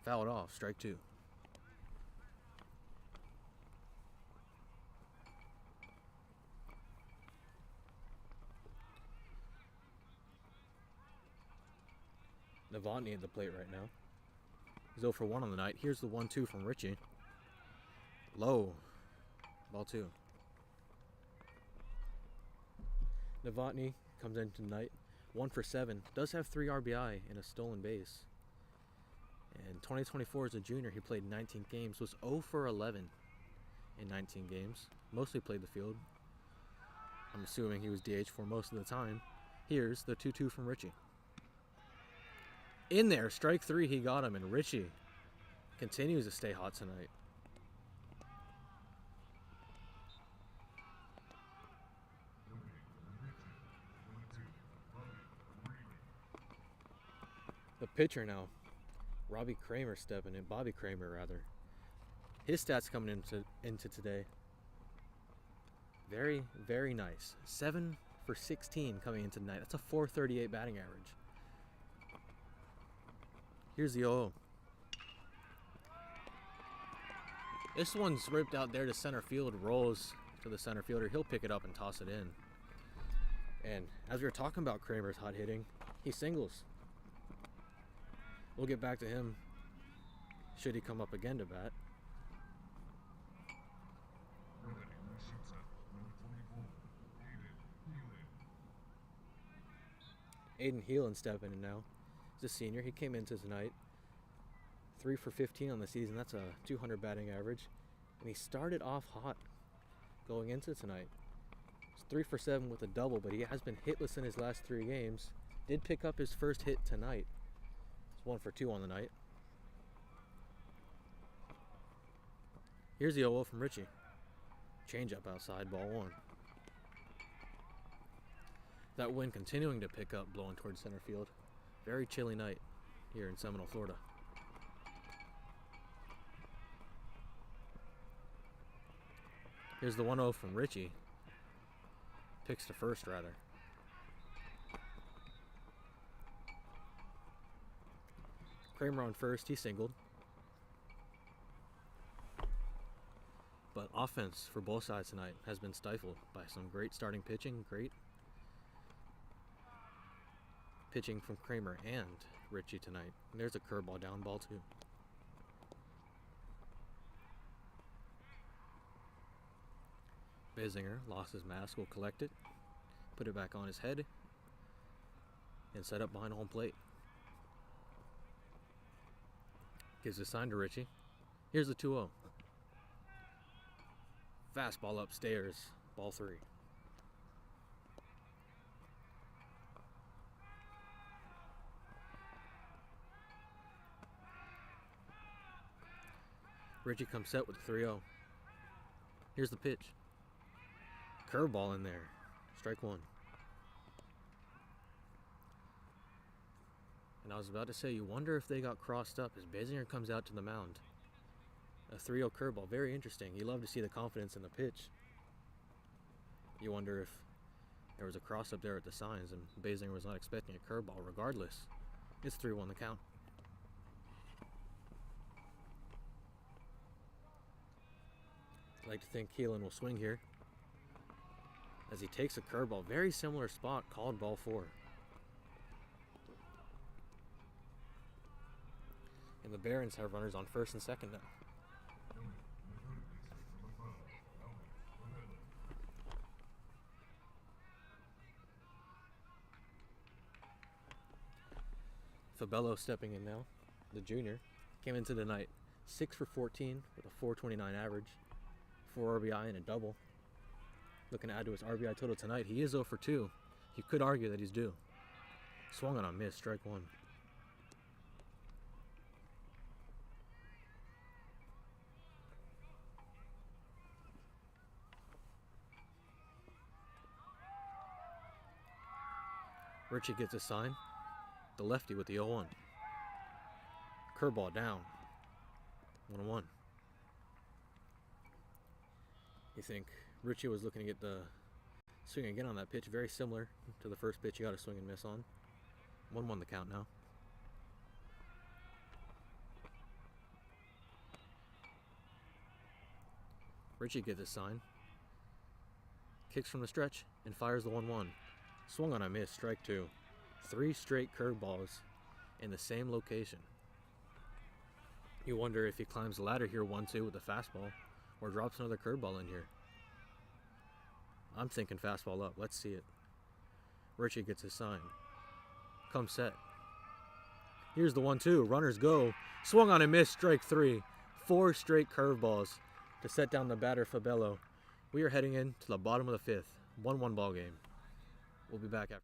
Foul it off, strike 2. Novotny at the plate right now. He's 0 for 1 on the night. Here's the 1-2 from Richie. Low. Ball 2. Novotny comes in tonight. 1 for 7. Does have 3 RBI and a stolen base. And 2024 as a junior, he played 19 games. Was 0 for 11 in 19 games. Mostly played the field. I'm assuming he was DH for most of the time. Here's the 2-2 from Richie. In there, strike three, he got him, and Richie continues to stay hot tonight. The pitcher now, Bobby Kramer stepping in. His stats coming into today. Very, very nice. 7 for 16 coming into tonight. That's a 438 batting average. Here's the 0-0. This one's ripped out there to center field, rolls to the center fielder. He'll pick it up and toss it in. And as we were talking about Kramer's hot hitting, he singles. We'll get back to him should he come up again to bat. Aiden Heelan stepping in now. He's a senior. He came into tonight. 3 for 15 on the season. That's a 200 batting average. And he started off hot going into tonight. He's 3 for 7 with a double, but he has been hitless in his last 3 games. Did pick up his first hit tonight. It's 1 for 2 on the night. Here's the 0-0 from Richie. Change up outside, ball 1. That wind continuing to pick up, blowing towards center field. Very chilly night here in Seminole, Florida. Here's the 1-0 from Richie. Picks to first, rather. Kramer on first, he singled. But offense for both sides tonight has been stifled by some great starting pitching, great pitching from Kramer and Richie tonight. And there's a curveball down, ball 2. Basinger lost his mask, will collect it, put it back on his head, and set up behind home plate. Gives a sign to Richie. Here's the 2-0. Fastball upstairs, ball 3. Richie comes set with a 3-0. Here's the pitch. Curveball in there. Strike 1. And I was about to say, you wonder if they got crossed up as Basinger comes out to the mound. A 3-0 curveball. Very interesting. You love to see the confidence in the pitch. You wonder if there was a cross up there at the signs and Basinger was not expecting a curveball. Regardless, it's 3-1 the count. I'd like to think Keelan will swing here as he takes a curveball. Very similar spot, called ball 4. And the Barons have runners on first and second now. Fabello stepping in now, the junior. Came into the night 6 for 14 with a 429 average, 4 RBI and a double. Looking to add to his RBI total tonight. He is 0 for 2. You could argue that he's due. Swung on a miss, strike 1. Richie gets a sign. The lefty with the 0-1. Curveball down. 1-1. You think Richie was looking to get the swing again on that pitch. Very similar to the first pitch he got a swing and miss on. 1-1 the count now. Richie gets a sign. Kicks from the stretch and fires the 1-1. Swung on a miss, strike 2. 3 straight curveballs in the same location. You wonder if he climbs the ladder here 1-2 with the fastball or drops another curveball in here. I'm thinking fastball up. Let's see it. Richie gets his sign. Come set. Here's the 1-2. Runners go. Swung on and missed. Strike 3. 4 straight curveballs to set down the batter Fabello. We are heading into the bottom of the 5th. 1-1 ball game. We'll be back after.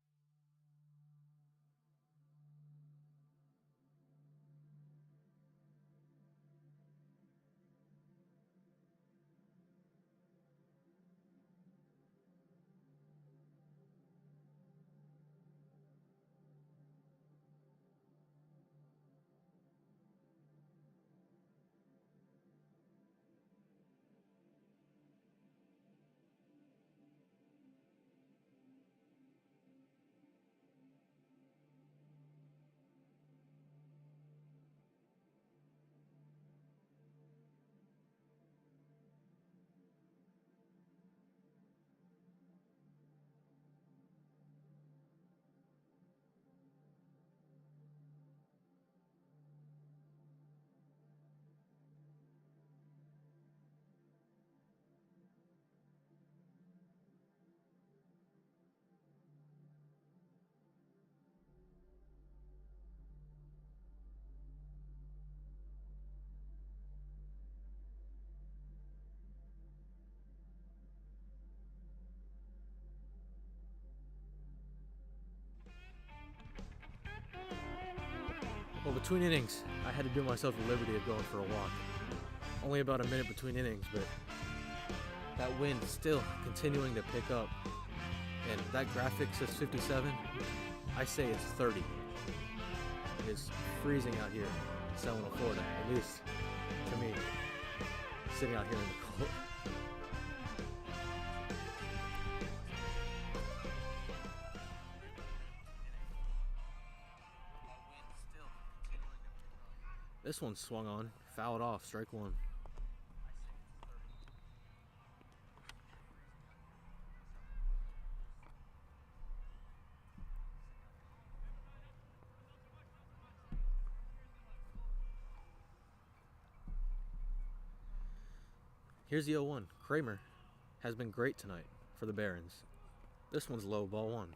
Well, between innings, I had to do myself the liberty of going for a walk. Only about a minute between innings, but that wind is still continuing to pick up. And that graphic says 57. I say it's 30. It is freezing out here in Seminole, Florida, at least to me, sitting out here in the cold. This one swung on, fouled off, strike one. Here's the 0-1. Kramer has been great tonight for the Barons. This one's low, ball one.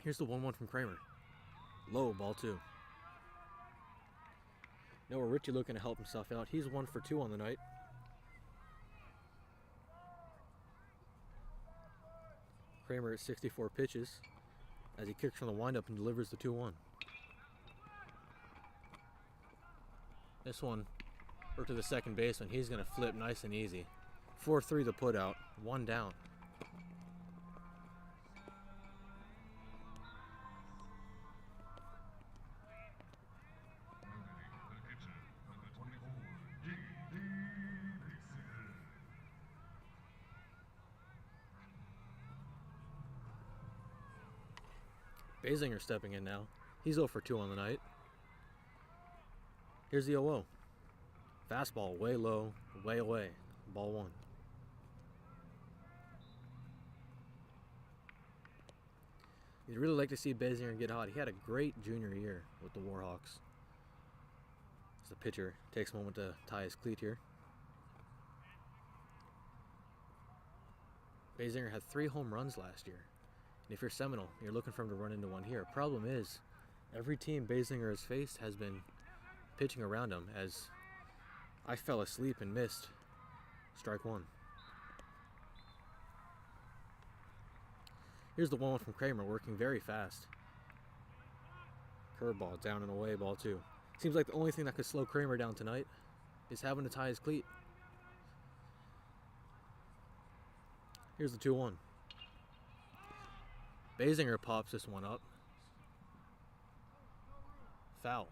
Here's the 1-1 from Kramer. Low, ball two. Noah Ritchie looking to help himself out. He's 1 for 2 on the night. Kramer at 64 pitches as he kicks from the windup and delivers the 2-1. This one, or to the second baseman, he's going to flip nice and easy. 4-3 the put out, 1 down. Basinger stepping in now. He's 0 for 2 on the night. Here's the 0-0. Fastball way low, way away. Ball one. You'd really like to see Basinger get hot. He had a great junior year with the Warhawks. As the pitcher takes a moment to tie his cleat here. Basinger had 3 home runs last year. And if you're Seminole, you're looking for him to run into one here. Problem is, every team Basinger has faced has been pitching around him, as I fell asleep and missed strike one. Here's the 1-1 from Kramer, working very fast. Curveball down and away, ball two. Seems like the only thing that could slow Kramer down tonight is having to tie his cleat. Here's the 2-1. Basinger pops this one up. Foul.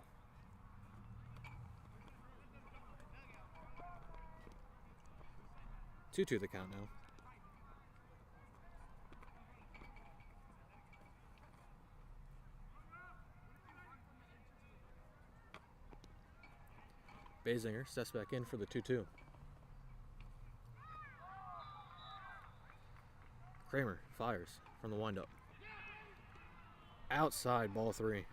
2-2 the count now. Basinger steps back in for the 2-2. Kramer fires from the windup. Outside, ball three.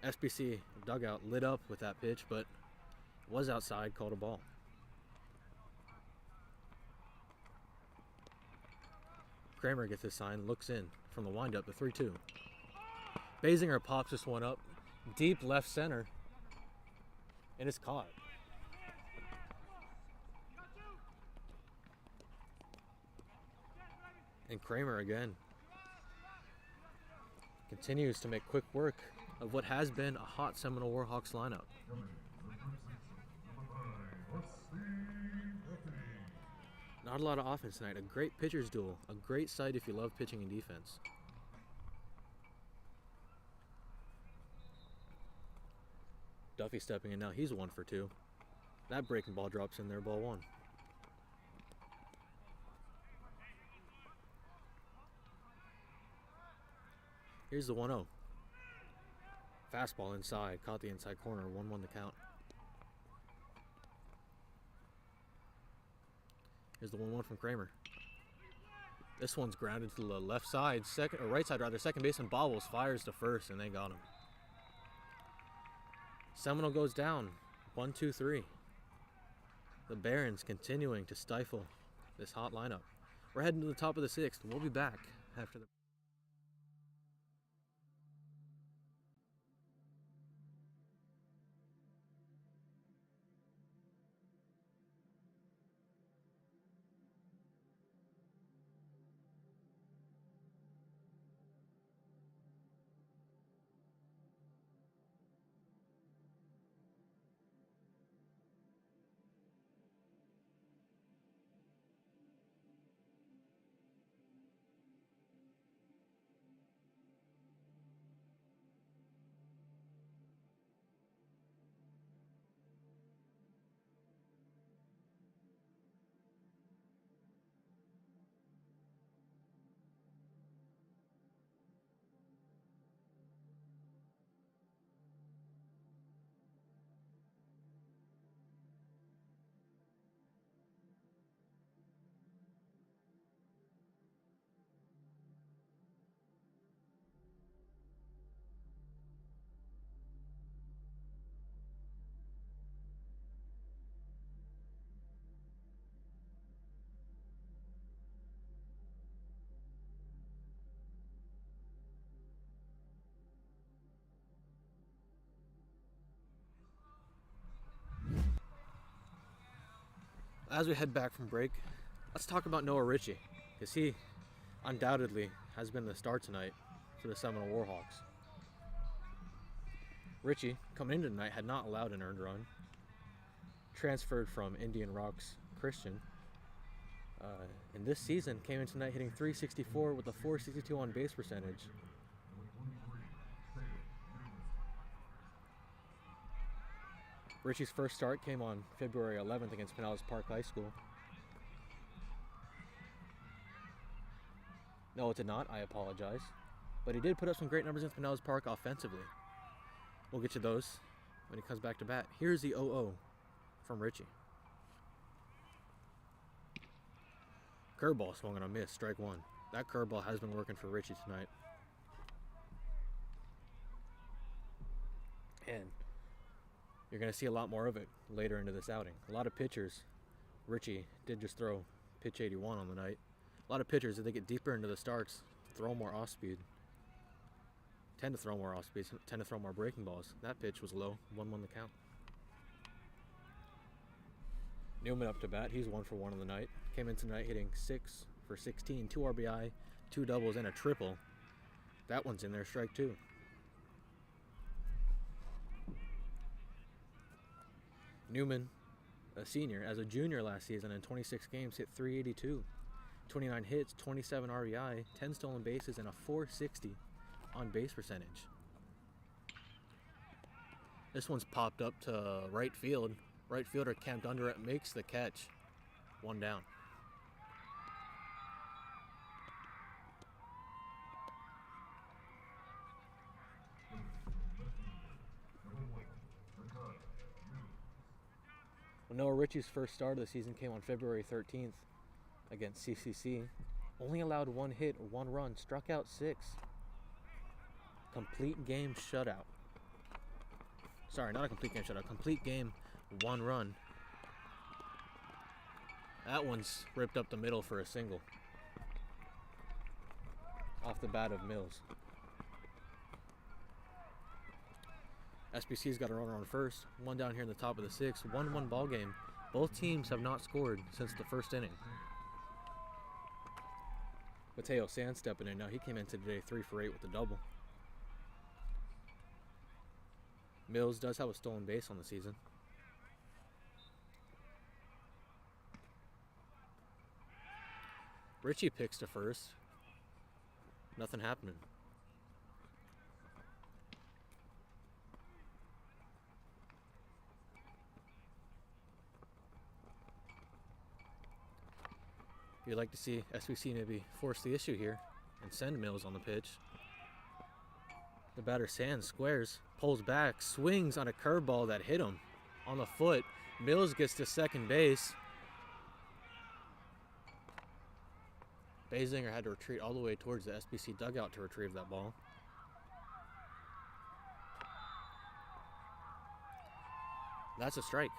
SPC dugout lit up with that pitch, but was outside, called a ball. Kramer gets his sign, looks in from the windup, the 3-2. Basinger pops this one up, deep left center, and it's caught. And Kramer again continues to make quick work of what has been a hot Seminole Warhawks lineup. Not a lot of offense tonight. A great pitcher's duel. A great sight if you love pitching and defense. Duffy stepping in now. He's 1 for 2. That breaking ball drops in there, ball one. Here's the 1-0. Fastball inside, caught the inside corner, 1-1 the count. Here's the 1-1 from Kramer. This one's grounded to the left side, right side rather. Second baseman bobbles, fires to first, and they got him. Seminole goes down, 1-2-3. The Barons continuing to stifle this hot lineup. We're heading to the top of the 6th. We'll be back after the as we head back from break, let's talk about Noah Ritchie, because he undoubtedly has been the star tonight for the Seminole Warhawks. Ritchie, coming into tonight, had not allowed an earned run. Transferred from Indian Rocks Christian. And this season came in tonight hitting .364 with a .462 on base percentage. Ritchie's first start came on February 11th against Pinellas Park High School. No, it did not. I apologize. But he did put up some great numbers against Pinellas Park offensively. We'll get to those when he comes back to bat. Here's the 0-0 from Ritchie. Curveball swung on a miss, strike one. That curveball has been working for Ritchie tonight. And you're going to see a lot more of it later into this outing. A lot of pitchers, Ritchie did just throw pitch 81 on the night. A lot of pitchers, as they get deeper into the starts, throw more off speed. Tend to throw more off speed, tend to throw more breaking balls. That pitch was low, 1-1 the count. Newman up to bat. He's 1 for 1 on the night. Came in tonight hitting 6 for 16, 2 RBI, 2 doubles, and a triple. That one's in there, strike 2. Newman, a senior, as a junior last season in 26 games, hit .382, 29 hits, 27 RBI, 10 stolen bases, and a .460 on base percentage. This one's popped up to right field. Right fielder camped under it, makes the catch. 1 down. Well, Noah Ritchie's first start of the season came on February 13th against CCC. Only allowed 1 hit, 1 run, struck out 6. Complete game shutout. Sorry, not a complete game shutout. Complete game, 1 run. That one's ripped up the middle for a single. Off the bat of Mills. SPC's got a runner on first. 1 down here in the top of the 6th. 1-1 ball game. Both teams have not scored since the first inning. Mateo Sands stepping in now. He came in today 3 for 8 with the double. Mills does have a stolen base on the season. Ritchie picks to first. Nothing happening. You'd like to see SPC maybe force the issue here and send Mills on the pitch. The batter Sands squares, pulls back, swings on a curveball that hit him on the foot. Mills gets to second base. Basinger had to retreat all the way towards the SPC dugout to retrieve that ball. That's a strike.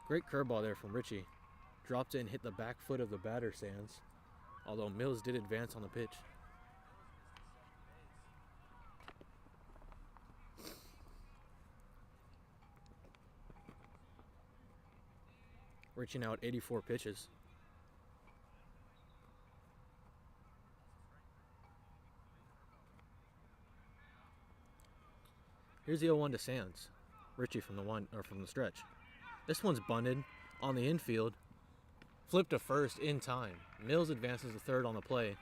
Great curveball there from Ritchie. Dropped in, hit the back foot of the batter Sands, although Mills did advance on the pitch. Ritchie now at 84 pitches. Here's the 0-1 to Sands. Ritchie from the stretch. This one's bunted on the infield. Flipped to first in time. Mills advances to third on the play.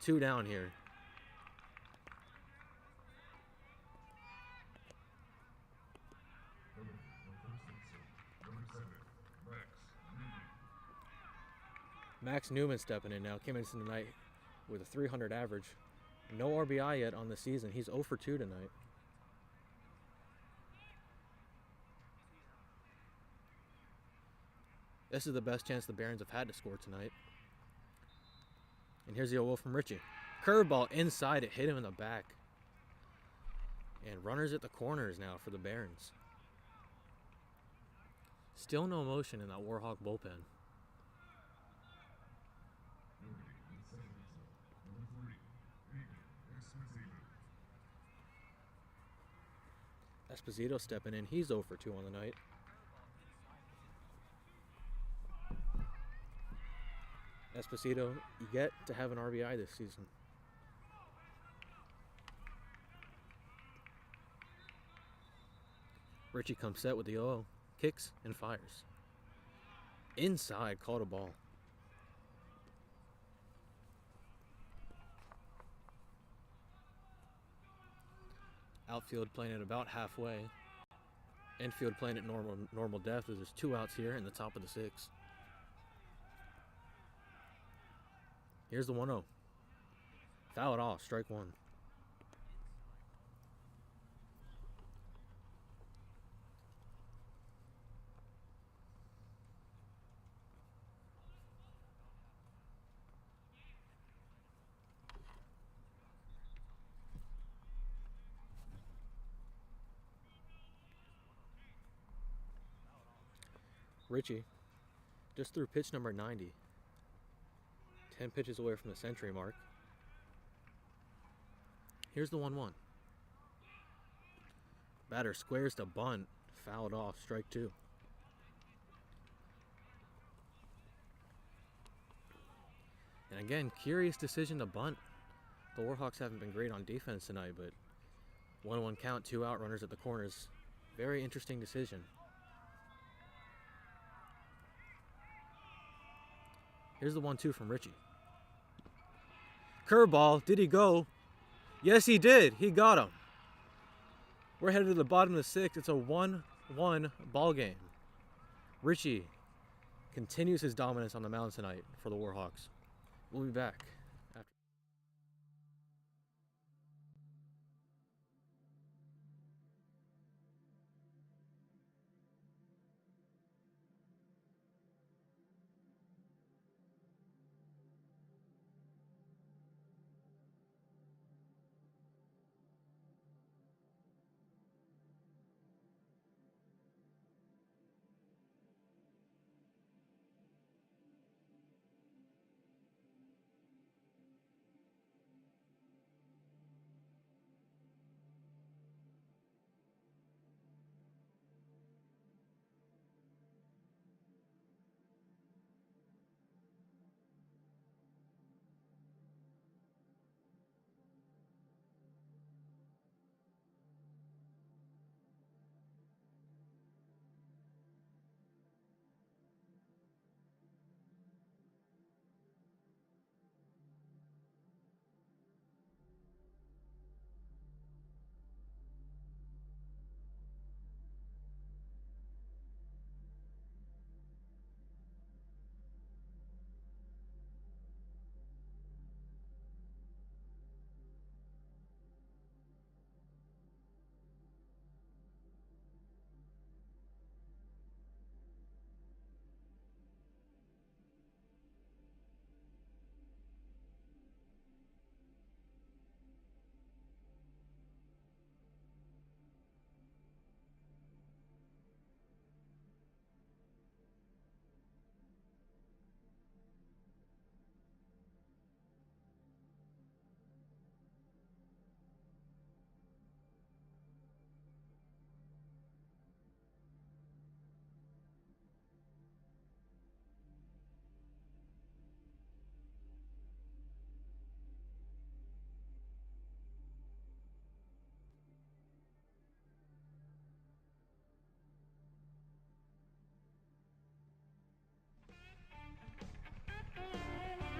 2 down here. Max Newman stepping in now. Came into tonight with a .300 average. No RBI yet on the season. He's 0 for 2 tonight. This is the best chance the Barons have had to score tonight. And here's the 0-0 from Ritchie. Curveball inside, it hit him in the back. And runners at the corners now for the Barons. Still no motion in that Warhawk bullpen. Esposito stepping in. He's 0 for 2 on the night. Esposito yet to have an RBI this season. Richie comes set with the 0-0, kicks and fires. Inside, called a ball. Outfield playing it about halfway. Infield playing at normal depth. There's 2 outs here in the top of the 6th. Here's the 1-0. Foul it off, strike 1. Richie just threw pitch number 90. 10 pitches away from the century mark. Here's the 1-1. Batter squares to bunt. Fouled off. Strike 2. And again, curious decision to bunt. The Warhawks haven't been great on defense tonight, but 1-1 count, 2 out, runners at the corners. Very interesting decision. Here's the 1-2 from Richie. Curveball. Did he go? Yes, he did. He got him. We're headed to the bottom of the 6th. It's a 1-1 ball game. Richie continues his dominance on the mound tonight for the Warhawks. We'll be back after.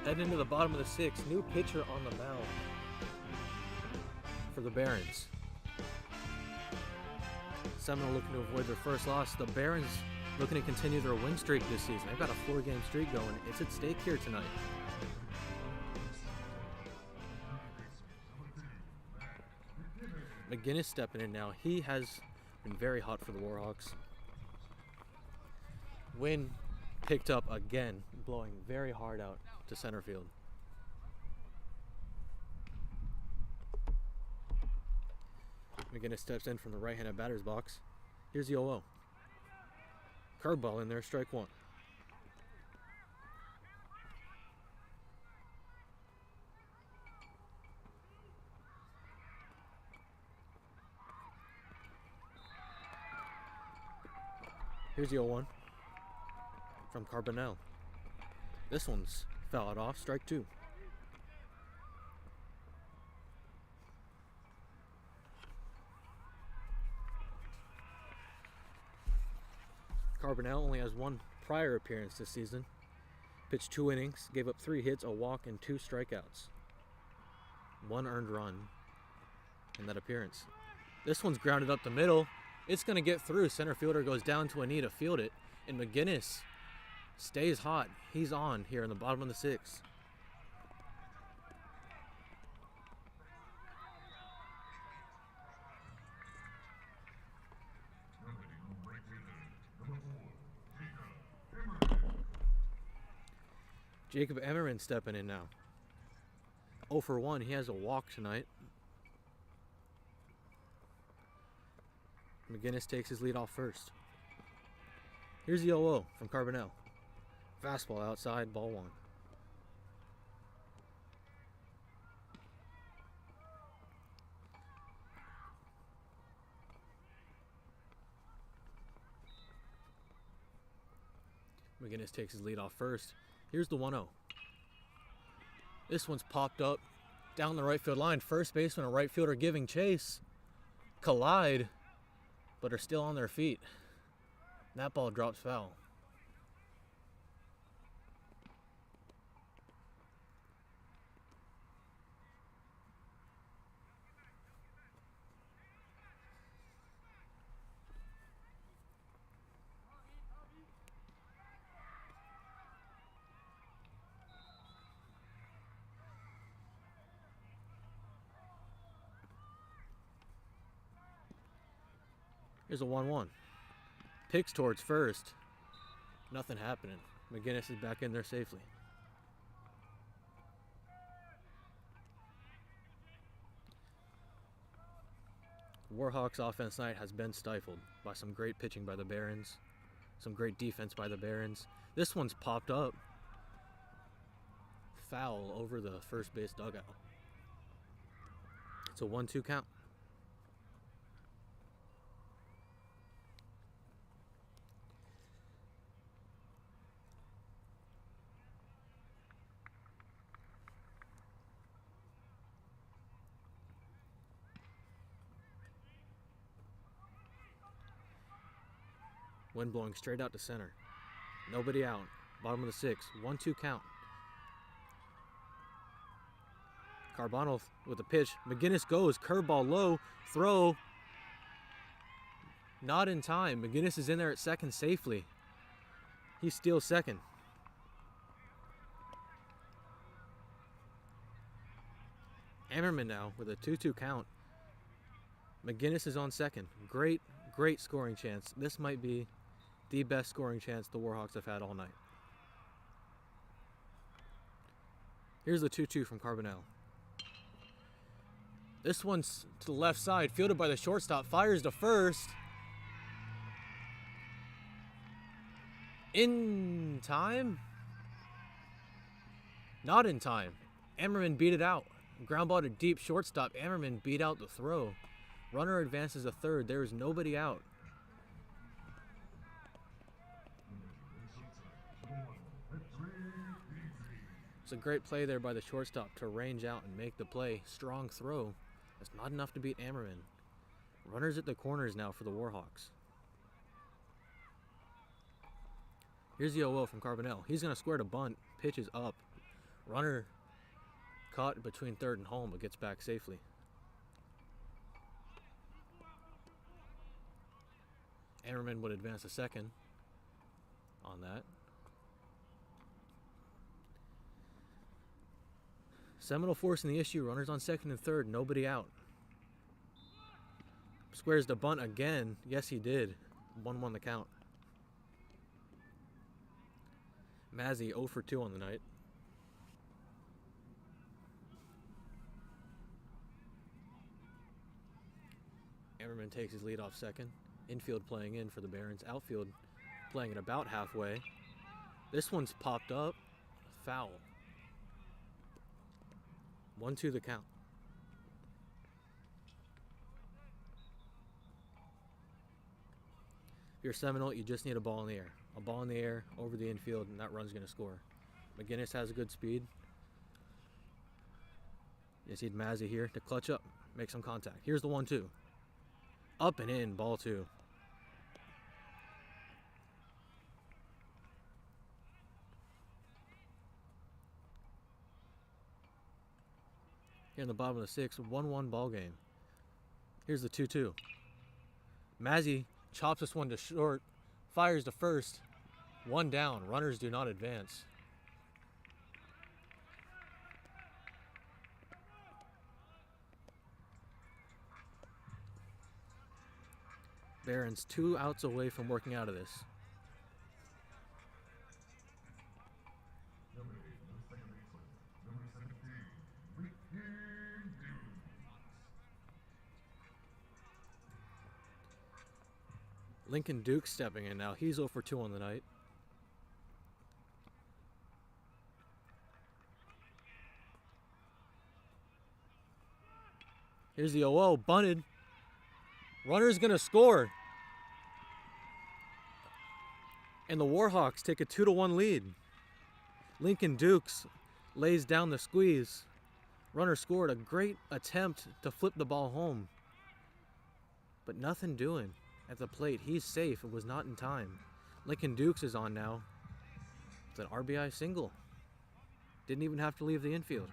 Heading into the bottom of the 6th, new pitcher on the mound for the Barons. Seminole looking to avoid their first loss. The Barons looking to continue their win streak this season. They've got a 4-game streak going. It's at stake here tonight. McGinnis stepping in now. He has been very hot for the Warhawks. Wind picked up again, blowing very hard out to center field. McGinnis steps in from the right-handed batter's box. Here's the 0-0. Curveball in there, strike 1. Here's the 0-1 from Carbonell. This one's Foul it off, strike 2. Carbonell only has 1 prior appearance this season. Pitched 2 innings, gave up 3 hits, a walk, and 2 strikeouts. 1 earned run in that appearance. This one's grounded up the middle. It's going to get through. Center fielder goes down to a knee to field it. And McGinnis stays hot. He's on here in the bottom of the 6th. Jacob Emmerman stepping in now. 0 for 1. He has a walk tonight. McGinnis takes his lead off first. Here's the 0-0 from Carbonell. Fastball outside, ball 1. McGinnis takes his lead off first. Here's the 1-0. This one's popped up down the right field line. First baseman and right fielder giving chase. Collide, but are still on their feet. That ball drops foul. Here's a 1-1. Picks towards first. Nothing happening. McGinnis is back in there safely. Warhawks offense tonight has been stifled by some great pitching by the Barons, some great defense by the Barons. This one's popped up. Foul over the first base dugout. It's a 1-2 count. Wind blowing straight out to center. Nobody out. Bottom of the 6th. 1-2 count. Carbonell with a pitch. McGinnis goes. Curveball low. Throw. Not in time. McGinnis is in there at second safely. He steals second. Ammerman now with a 2-2 count. McGinnis is on second. Great scoring chance. This might be the best scoring chance the Warhawks have had all night. Here's the 2-2 from Carbonell. This one's to the left side, fielded by the shortstop, fires to first. In time? Not in time. Ammerman beat it out. Ground ball to deep shortstop. Ammerman beat out the throw. Runner advances to third. There is nobody out. It's a great play there by the shortstop to range out and make the play. Strong throw. That's not enough to beat Ammerman. Runners at the corners now for the Warhawks. Here's the 0-0 from Carbonell. He's going to square to bunt. Pitch is up. Runner caught between third and home, but gets back safely. Ammerman would advance to second on that. Seminole forcing the issue. Runners on second and third. Nobody out. Squares to bunt again. Yes, he did. 1-1 the count. Mazzy 0 for 2 on the night. Ammerman takes his lead off second. Infield playing in for the Barons. Outfield playing it about halfway. This one's popped up. Foul. 1-2 the count. If you're Seminole, you just need a ball in the air. A ball in the air over the infield, and that run's going to score. McGinnis has good speed. You see Mazzy here to clutch up, make some contact. Here's the 1-2. Up and in, ball 2. Here in the bottom of the 6th, 1-1 ball game. Here's the 2-2. Mazzy chops this one to short, fires to first. 1 down. Runners do not advance. Barons 2 outs away from working out of this. Lincoln Duke stepping in now. He's 0 for 2 on the night. Here's the 0-0, bunted. Runner's gonna score. And the Warhawks take a 2-1 lead. Lincoln Dukes lays down the squeeze. Runner scored a great attempt to flip the ball home. But nothing doing at the plate. He's safe. It was not in time. Lincoln Dukes is on now. It's an RBI single. Didn't even have to leave the infield.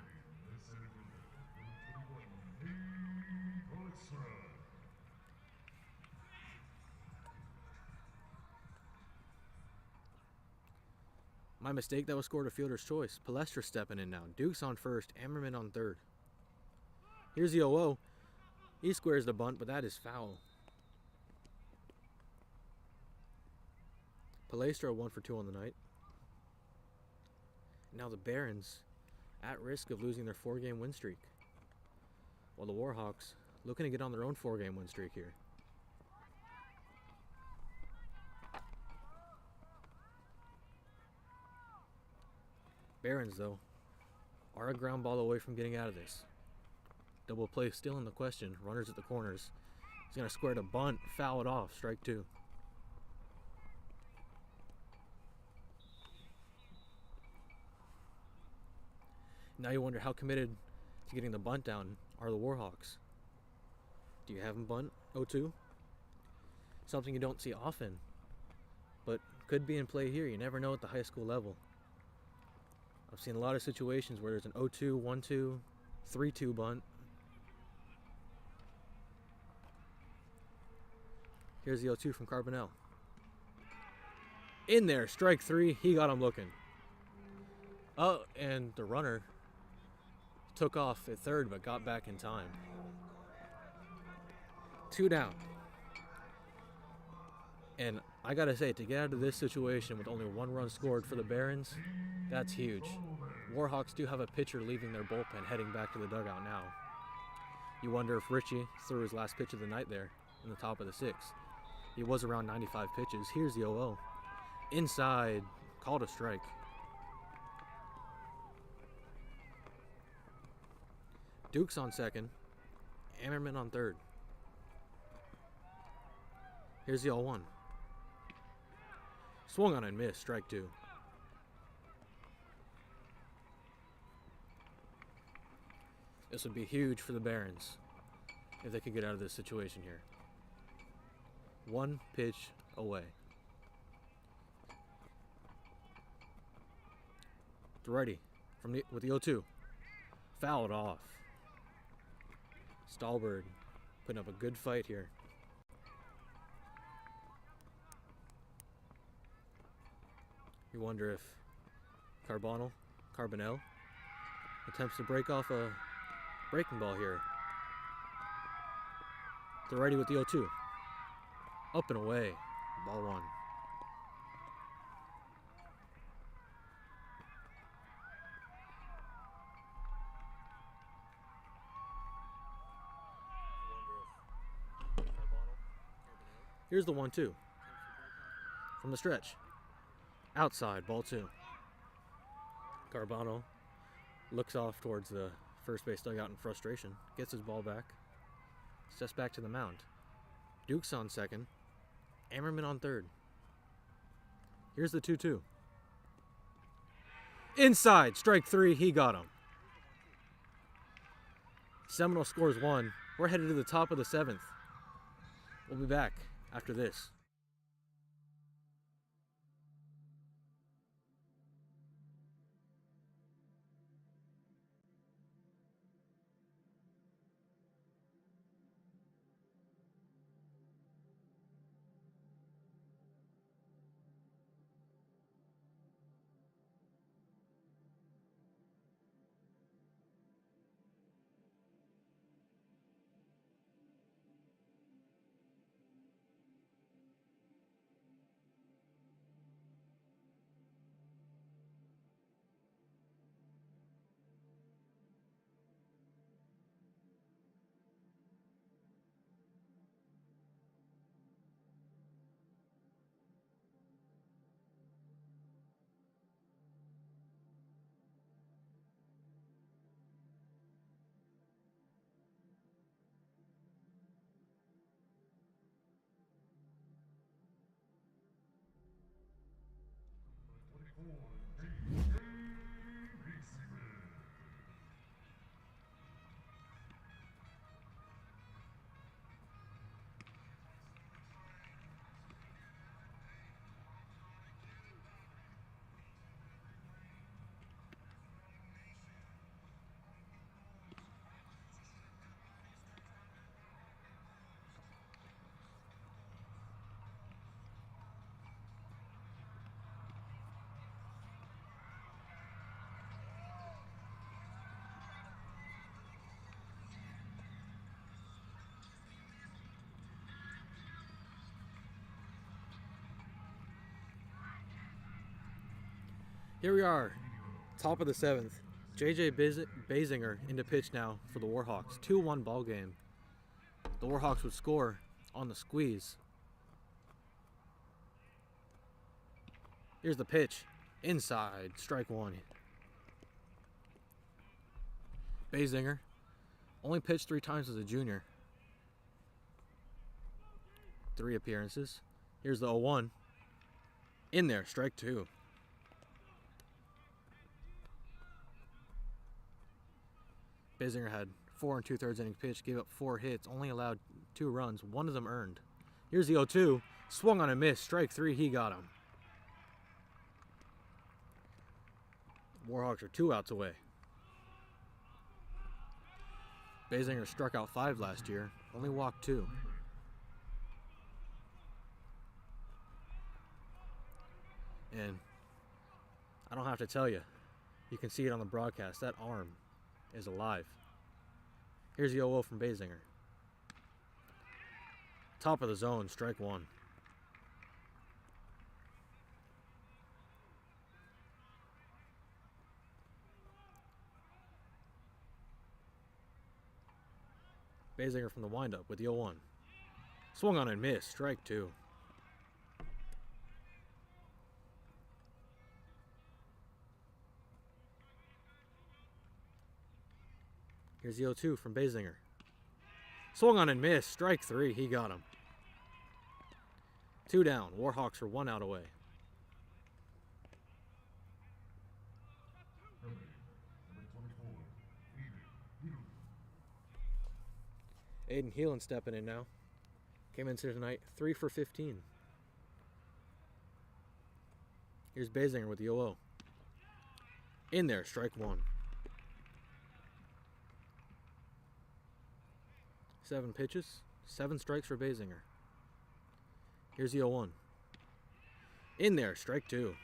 My mistake, that was scored a fielder's choice. Palestra stepping in now. Duke's on first, Ammerman on third. Here's the 0-0. He squares the bunt, but that is foul. Palestra 1 for 2 on the night. Now the Barons at risk of losing their 4-game win streak, while the Warhawks looking to get on their own 4-game win streak here. Barons, though, are a ground ball away from getting out of this. Double play still in the question. Runners at the corners. He's going to square to bunt, foul it off, strike 2. Now you wonder how committed to getting the bunt down are the Warhawks. Do you have them bunt 0-2? Something you don't see often, but could be in play here. You never know at the high school level. I've seen a lot of situations where there's an 0-2, 1-2, 3-2 bunt. Here's the 0-2 from Carbonell. In there, strike 3. He got him looking. Oh, and the runner took off at third but got back in time. 2 down. And I gotta say, to get out of this situation with only 1 run scored for the Barons, that's huge. Warhawks do have a pitcher leaving their bullpen, heading back to the dugout now. You wonder if Richie threw his last pitch of the night there in the top of the 6th. He was around 95 pitches. Here's the 0-0. Inside, called a strike. Duke's on second. Ammerman on third. Here's the 0-1. Swung on and missed, strike 2. This would be huge for the Barons if they could get out of this situation here. 1 pitch away. The righty with the 0-2. Fouled off. Stahlberg putting up a good fight here. You wonder if Carbonell attempts to break off a breaking ball here. The righty with the 0-2. Up and away. Ball 1. Here's the 1-2 from the stretch. Outside, ball 2. Carbonell looks off towards the first base dugout in frustration. Gets his ball back. Steps back to the mound. Duke's on second. Ammerman on third. Here's the 2-2. Inside, strike 3, he got him. Seminole scores 1. We're headed to the top of the 7th. We'll be back after this. Here we are, top of the 7th. JJ Basinger into pitch now for the Warhawks. 2-1 ball game. The Warhawks would score on the squeeze. Here's the pitch. Inside, strike 1. Basinger only pitched 3 times as a junior. 3 appearances. Here's the 0-1. In there, strike 2. Basinger had 4 2/3 inning pitch, gave up 4 hits, only allowed 2 runs, 1 of them earned. Here's the 0-2, swung on a miss, strike 3, he got him. Warhawks are 2 outs away. Basinger struck out 5 last year, only walked 2. And I don't have to tell you, you can see it on the broadcast, that arm is alive. Here's the 0-0 from Basinger. Top of the zone, strike 1. Basinger from the windup with the 0-1. Swung on and missed, strike 2. Here's the 0-2 from Basinger. Swung on and missed. Strike 3. He got him. 2 down. Warhawks are 1 out away. Aiden Heelan stepping in now. Came in tonight 3 for 15. Here's Basinger with the 0-0. In there, strike 1. 7 pitches, 7 strikes for Basinger. Here's the 0-1. In there, strike 2.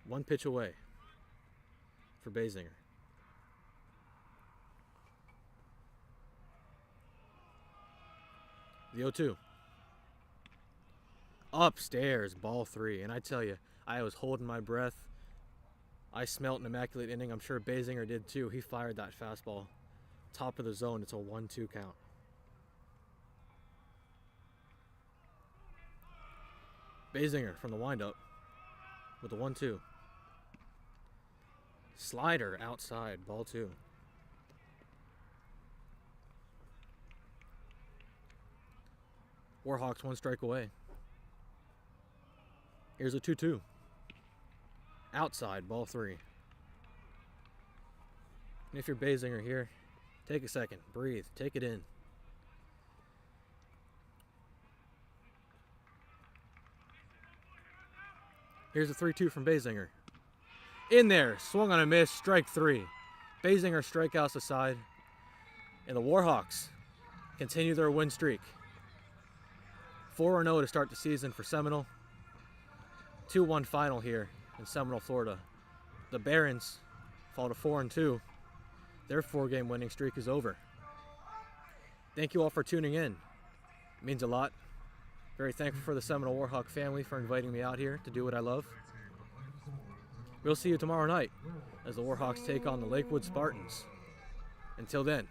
1 pitch away for Basinger. The 0-2. Upstairs, ball 3. And I tell you, I was holding my breath. I smelt an immaculate inning. I'm sure Basinger did too. He fired that fastball. Top of the zone. It's a 1-2 count. Basinger from the windup with the 1-2. Slider outside, ball 2. Warhawks 1 strike away. Here's a 2-2. Outside, ball 3. And if you're Basinger here, take a second, breathe, take it in. Here's a 3-2 from Basinger. In there, swung on a miss, strike 3. Basinger strikeouts aside, and the Warhawks continue their win streak. 4-0 to start the season for Seminole. 2-1 final here in Seminole, Florida. The Barons fall to 4-2. Their 4-game winning streak is over. Thank you all for tuning in. It means a lot. Very thankful for the Seminole Warhawk family for inviting me out here to do what I love. We'll see you tomorrow night as the Warhawks take on the Lakewood Spartans. Until then.